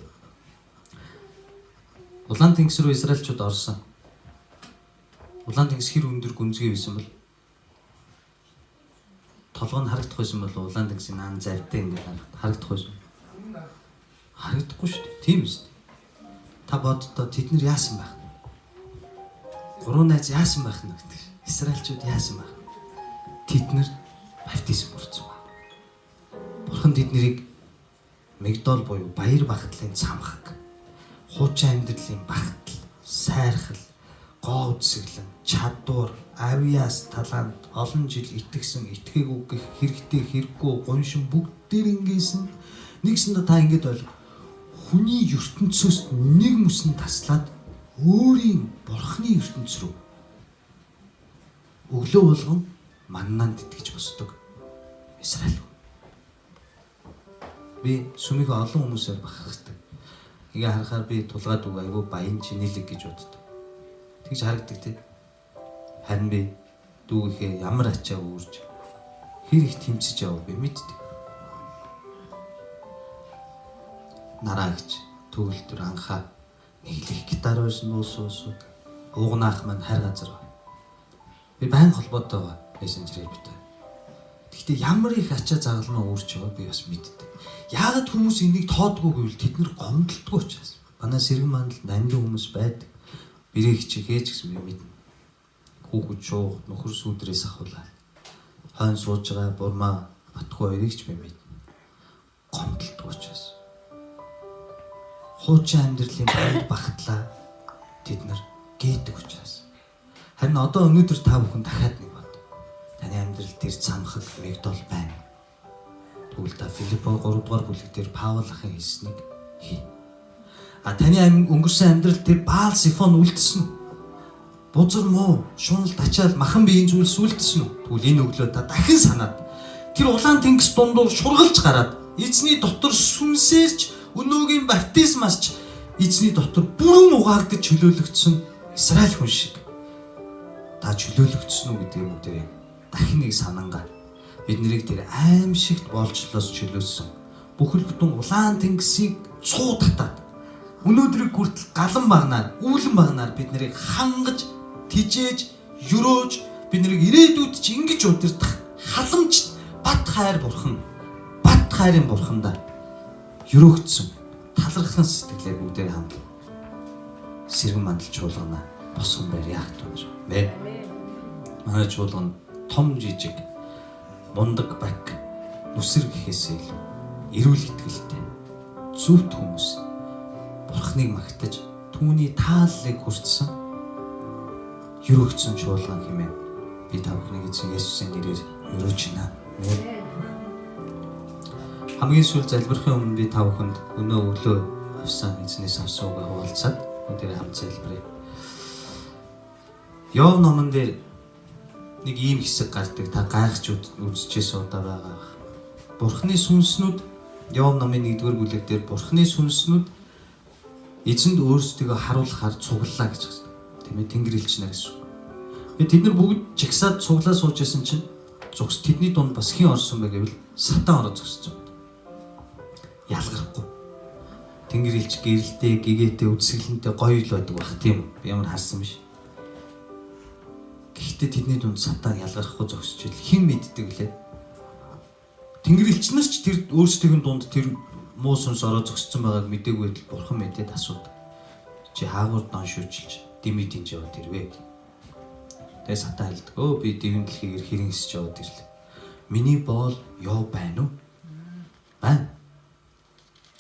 Улаан тэнгис рүү Израильчууд орсон. Улаан тэнгис хэр өндөр гүнзгий байсан бол толгой нь харагдах байсан бол улаан тэнгисийн наан завтай ингээд харагдах байсан. Харагдахгүй шүү дээ. Тийм шүү дээ. Та боддоо тэд нар яасан байх? Гурван найз яасан байх нь гэдэг. Израильчууд яасан байх? Тэд нар баптизм хүрсэн баг. Бурхан тэднийг Мигдол буюу баяр багтлын цамхаг, хуучин амьдралын багтал, сайрхал, гоо үсгэлэн, чадвар, авиас талаанд олон жил итгэсэн, итгээгүй гэх хэрэгтэй хэрэггүй гоншин бүгдээрнгээс нь нэгсэндээ та ингэж ойлго. Хүний ертөнцөөс нэг мөсөн таслаад өөрийн Бурханы ертөнц рүү өглөө болгон маннанд итгэж босдог Израиль. Би сүмийг олон хүмүүсээр бахархдаг. Ингээ харахаар би тулгаад үг айгүй баян чинэлэг гэж боддог. Тэгж харагдаг тий. Харин би дүүгийнхээ ямар ачаа үүрж хэр их тэмцэж яваа би мэддэг. Нараа гэж төвлөлтөр анхаа нэглэх гитар байсан уусууд уугнаах маань хайр газар. Би байн холбоотой мессенжерээр битээ. Гэхдээ ямар их ачаа загалмаа үүрч байгааг би бас мэддэг. Яагаад хүмүүс энийг тоодгүй гэвэл тэд нар гомдолтгүй учраас. Манай сэргэн мандалд нандин хүмүүс байдаг. Бэрээ хичээж гэсэн би мэднэ. Хүүхэд шуух, нөхөр сүдрээс ахуулаад хойно сууж байгаа бурмаа батгүй хоёрыг ч би мэднэ. Гомдолтгүй учраас. Хуучин амьдралын баяр багтлаа тэд нар гээдэг учраас. Харин одоо өнөөдөр та бүхэн дахиад нэг бод. Таны амьдрал дээр цамхаг Мигдол байна. Тэгвэл та Филиппо 3 дугаар бүлэг дээр Паул ахын хэлснийг хий. Таны өнгөрсөн амьдрал дээр Баал-Зефон үлдсэн үү? Бузар муу, шуналт ачаал махан биеийн зүйлс үлдсэн үү? Тэгвэл энэ өглөө та дахин санаад тэр улаан тэнгис дундуур шургалж гараад эзний дотор сүнсээрч өнөөгийн баптизмаас ч эзний дотор бүрэн угаагдж чөлөөлөгдсөн Израиль хүн шиг та чөлөөлөгдсөн үү гэдэг юм дээр дахин нэг санангаа бид нарыг тэр аимшигт болжлоос чөлөөсөн бүхэл бүтэн улаан тэнгисийг цуу татаад өнөөдрийг хүртэл галан багнаар үүлэн багнаар бид нарыг хангаж тижээж өрөөж бид нарыг ирээдүйд чи ингэж удирдах халамж бат хайр бурхан бат хайрын бурхандаа өрөөгдсөн талархсан сэтгэлээр бүгдээ хамт сэргэн мандал чуулгана босгон байр яах вэ? Амен. Манай чуулган том жижиг мундаг баг нүсэр гэхээсээ илүү эрүүл итгэлтэй зөвхт хүмүүс Бурхныг магтаж түүний тааллыг хүртсэн өрөөгдсөн чуулган хэмээн би та бүхнийг эзэн Есүсийн нэрээр өрөөж байна. Хамгийн сүүл залбирахын өмнө би та бүхэнд өнөө өглөө авсан эзнээс авсан үгээ хуваалцаад өнөөдөр хамт залбирая. Йов номон дээр нэг ийм хэсэг гардаг, та гайхаж үзчихсэн удаа байгаа. Бурхны сүнснүүд Йов номын 1-р бүлэг дээр Бурхны сүнснүүд эзэнд өөрсдөө харуулахаар цуглалаа гэж байна. Тийм ээ, тэнгэр элчнэр гэсэн. Тэд нар бүгд жигсаад цуглаа сууж байсан чинь зогс тэдний дунд бас хэн орсон бэ гэвэл сатан ороод зогссон. Ялгархгүй. Тэнгэр элч гэрэлтэй, гэгээтэй, үдсгэлэнтэй гоё л байдаг бах тийм үү? Би ямар харсан биш. Гэхдээ тэдний дунд сатан ялгархгүй зогсож ил хэн мэддэг лээ? Тэнгэр элч нар ч тэр өөрсдийн дунд тэр муу сүнс ороод зогссон байгааг мэдээгүй л бурхан мэдээд асуудаг. Чи хаагур дон шүүжилж дими динж яваад ирвэ. Тэгээ сатан хэлдэг. Өө би дэвэн дэлхийгээр хэрэн эсэж яваад ирлээ. Миний боол Йов байна уу? Байна.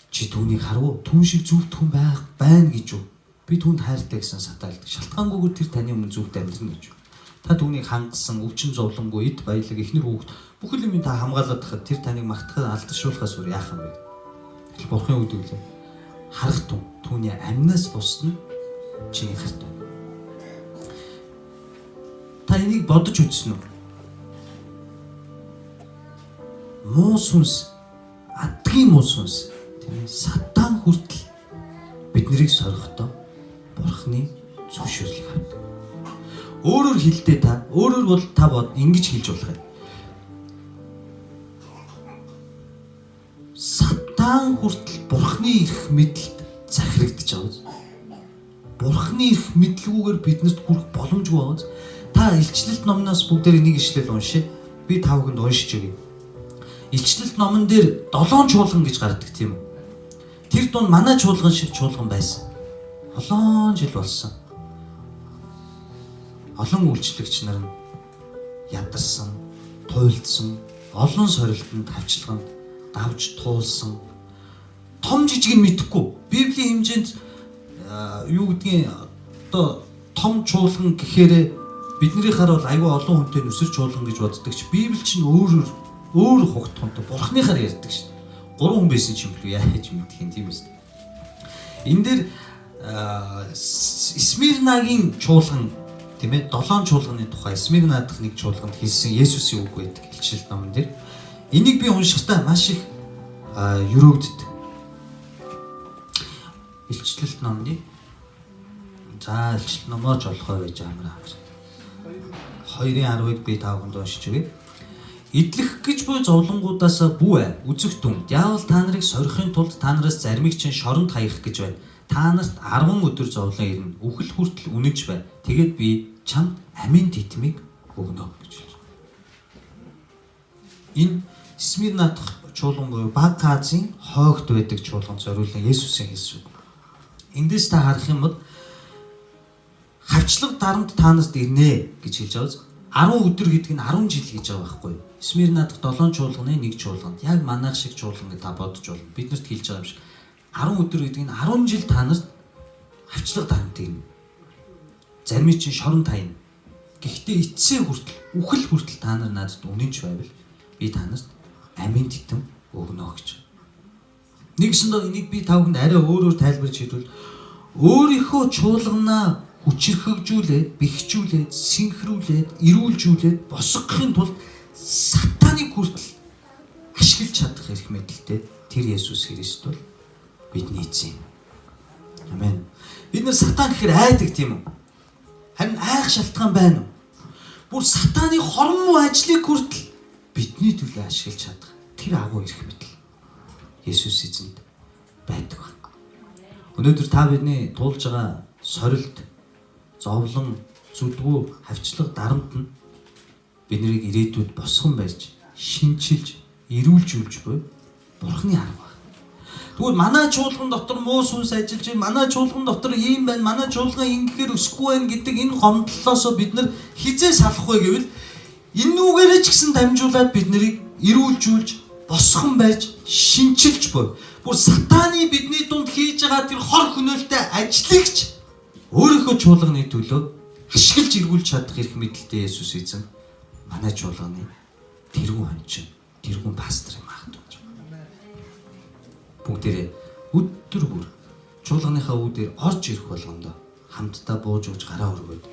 Чи түүнийг харав уу? Түүн шиг зөвхт хүн байна гэж үү? Би түүнд хайртай гэсэн сатан хэлдэг. Шалтгаангүйгээр тэр таны өмнө зөвхт амьдрна гэж. Та түүнийг хангасан, өвчин зовлонгүй, эд баялаг, эхнэр хүүхэд бүхэл юм та хамгаалаад тахад тэр таныг магтахад алдашруулахаас өөр яах юм бэ? Тэгэхээр бурхан өгдөг лээ. Харах түн түүний амнаас бусна чиний харт. Та энийг бодож үзсэн үү? Муу сүнс, адгийн муу сүнс, тийм ээ, сатан хүртэл биднийг соргохдоо бурханы зөвшөөрлийг авдаг. Өөрөөр хэлдээ өөрөөр бол та ингэж хэлж болох юм. Сатан хүртэл бурханы эрх мэдэлд захирагдаж байгаа. Бурханы эрх мэдлгүйгээр биднэрт хүрэх боломжгүй байгаа. Та илчлэлт номноос бүгдээр нэг ишлэл уншия. Би та бүхэнд уншиж өгье. Илчлэлт номон дээр 7 чуулган гэж гардаг тийм үү? Тэр дунд манай чуулган шиг чуулган байсан. Олон жил болсон. Олон үйлчлэгч нар нь ядарсан, туйлдсан, олон сорилтонд тавчлаганд давж туулсан. Том жижиг нь мэдэхгүй. Библийн хэмжээнд юу гэдгийг одоо том чуулган гэхээр биднийхаар бол аюу олон хүнтэй нүсэр чуулган гэж боддог ч Библи чинь өөр хугтхонтой бурхныхаар ярьдаг шин. 3 хүн байсан ч юм бэл яаж мэдэх юм тийм үст. Энэ дээр Смирнагийн чуулган тийм ээ 7 чуулганы тухай Смирна дахь нэг чуулганд хэлсэн Есүсийн үг байдаг илчилт номон дээр. Энийг би уншихдаа маш их өрөөгддөг. Илчлэлт номны илчлэлт номоо ч болохоо байж амраа. 2:10-ыг би та бүхэнд уншиж өгье. Идлэх гэж буй зовлонгуудаас бүү үзэх түн. Диавол та нарыг сорихын тулд та нараас заримыг чинь шоронд хаях гэж байна. Та нарт 10 өдөр зовлон ирнэ. Үхэл хүртэл үнэж бай. Тэгээд би чамд амийн титмиг өгнө гэж хэлж байна. Энэ Смирна дахь чуулган буюу Баг Азийн хойгт байдаг чуулганд зориулсан Есүсийн хэлсэн үг. Эндээс та харах юм бол хавчлаг дарамт та нарт ирнэ гэж хэлж байгаа. 10 өдөр гэдэг нь 10 жил гэж байгаа байхгүй юу? Смирна дахь 7 чуулганы нэг чуулганд яг манайх шиг чуулган гэж та бодож болно. Биднэрт хэлж байгаа юм шиг 10 өдөр гэдэг нь 10 жил та нарт хавчлаг дарамт ирнэ. Зарим чинь шорон тайна. Гэхдээ эцсээ хүртэл үхэл хүртэл та нар надад үнэнч байвал би та нарт амийн титэм өгнө гэж. Нэгсэндээ энийг би та бүхэнд арай өөрөөр тайлбарж хэлвэл өөрийнхөө чуулганаа хүчрхэгжүүлээд, бэхжүүлээд, синхрүүлээд, эрүүлжүүлээд босгохын тулд сатаныг хүртэл ашиглаж чадах эрх мэдэлтэй тэр Есүс Христ бол бидний эзэн. Амен. Бид нар сатан гэхээр айдаг тийм үү? Харин айх шалтгаан байна уу? Бүр сатаны хорон муу ажлыг хүртэл бидний төлөө ашиглаж чадах тэр агуу эрх мэдэл Есүс эзэнд байдаг байна. Өнөөдөр та бидний туулж байгаа сорилт, зовлон, зүдгүү, хавчлаг дарамт нь биднийг ирээдүйд босгон барьж, шинчилж, эрүүлжүүлж буй Бурхны арга байна. Тэгвэл манай чуулган дотор муу сүнс ажиллаж байна. Манай чуулган дотор ийм байна. Манай чуулган ингэхээр өсөхгүй байна гэдэг энэ гомдлолоос бид нар хизээ салах вэ гэвэл энүүгээрээ ч гэсэн дамжуулаад бид нарыг эрүүлжүүлж, босхон барьж, шинчилж буй. Бүр сатаны бидний дунд хийж байгаа тэр хор хөнөөлтэй ажлыгч өөрийнхөө чуулганы төлөө ашиглаж эргүүлж чадах эрх мэдэлтэй Есүс эзэн манай чуулганы тэргүүн хончин, тэргүүн пастор юм аа гэж. Бүгдээрээ өдөр бүр чуулганыхаа үүдээр орж ирэх болгондоо хамтдаа бууж өгч гараа өргөөд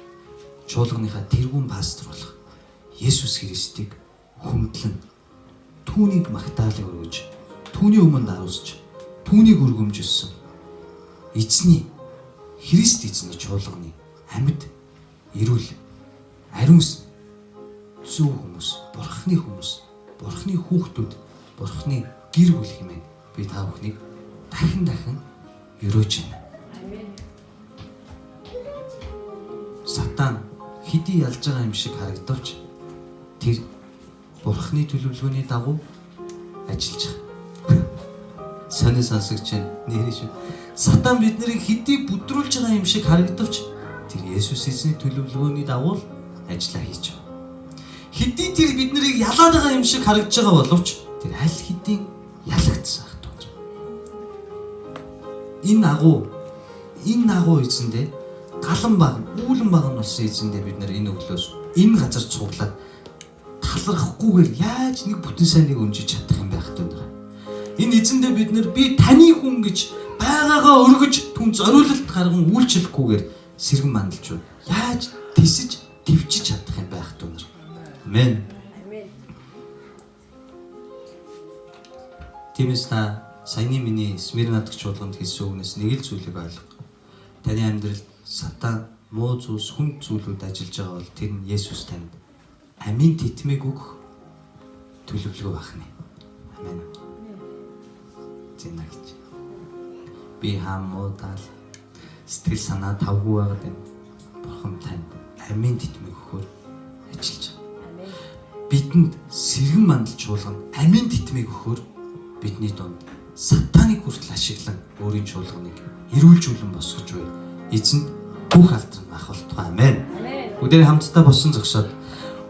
чуулганыхаа тэргүүн пастор болох Есүс Христийг хүндлэн түүнийг магтаалыг өргөж, түүний өмнө даруусч, түүнийг өргөмжилсөн эзний Христ эзний чуулганы амьд, эрүүл, ариун зөв хүмүүс, Бурхны хүүхдүүд, Бурхны гэр бүл хэмээн би та бүхнийг дахин өрөөж байна. Сатан хэдий ялж байгаа юм шиг харагдавч тэр Бурхны төлөвлөгөөний дагуу ажиллаж байгаа. Сони сонсогч нэрээ шүү. Сатан биднийг хэдий бүдрүүлж байгаа юм шиг харагдавч тэр Есүс эзний төлөвлөгөөний дагуу ажиллаа хийж байна. Хэдий тэр биднийг ялаад байгаа юм шиг харагдж байгаа боловч тэр аль хэдийн ялагдсан ах тууж. Энэ агуу эзэндээ галан баг, үүлэн баг нь болсон эзэндээ бид нар энэ өглөөс энэ газар цуглаад талархахгүйгээр яаж нэг бүтэн сайныг өнжиж чадах юм байх вэ? Энэ эзэндээ бид нар би таны хүн гэж байгаагаа өргөж түн зориулалт гарган үйлчлэхгүйгээр сэргэн мандалж байна. Яаж тисэж, твчиж чадах юм байх вэ? Амен. Тиймээс та саяны миний Смирна дахь чуулганд хэлсэн үгнээс нэг л зүйлийг ойлго. Таны амьдралд сатан муу зүйлс, хүнд зүйлүүд ажиллаж байгаа бол тэр нь Есүс танд амийн титмиг өгөх төлөвлөгөө багна. Амен. Зэнагч. Би хамуудаал сэтгэл санаа тавгүй байгаад байна. Бурхан танд амийн титмиг өгөхөөр ажиллаж байна. Бидэнд сэргэн мандал чуулган амийн титмиг өгөхөөр бидний дунд сатаныг хүртэл ашиглан өөрийн чуулганыг эрүүлжүүлэн босгож буй. Эзэнд бүх алдран ах болтугай. Амен. Бүгдээ хамтдаа босон зогсоод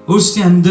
өөрсдийн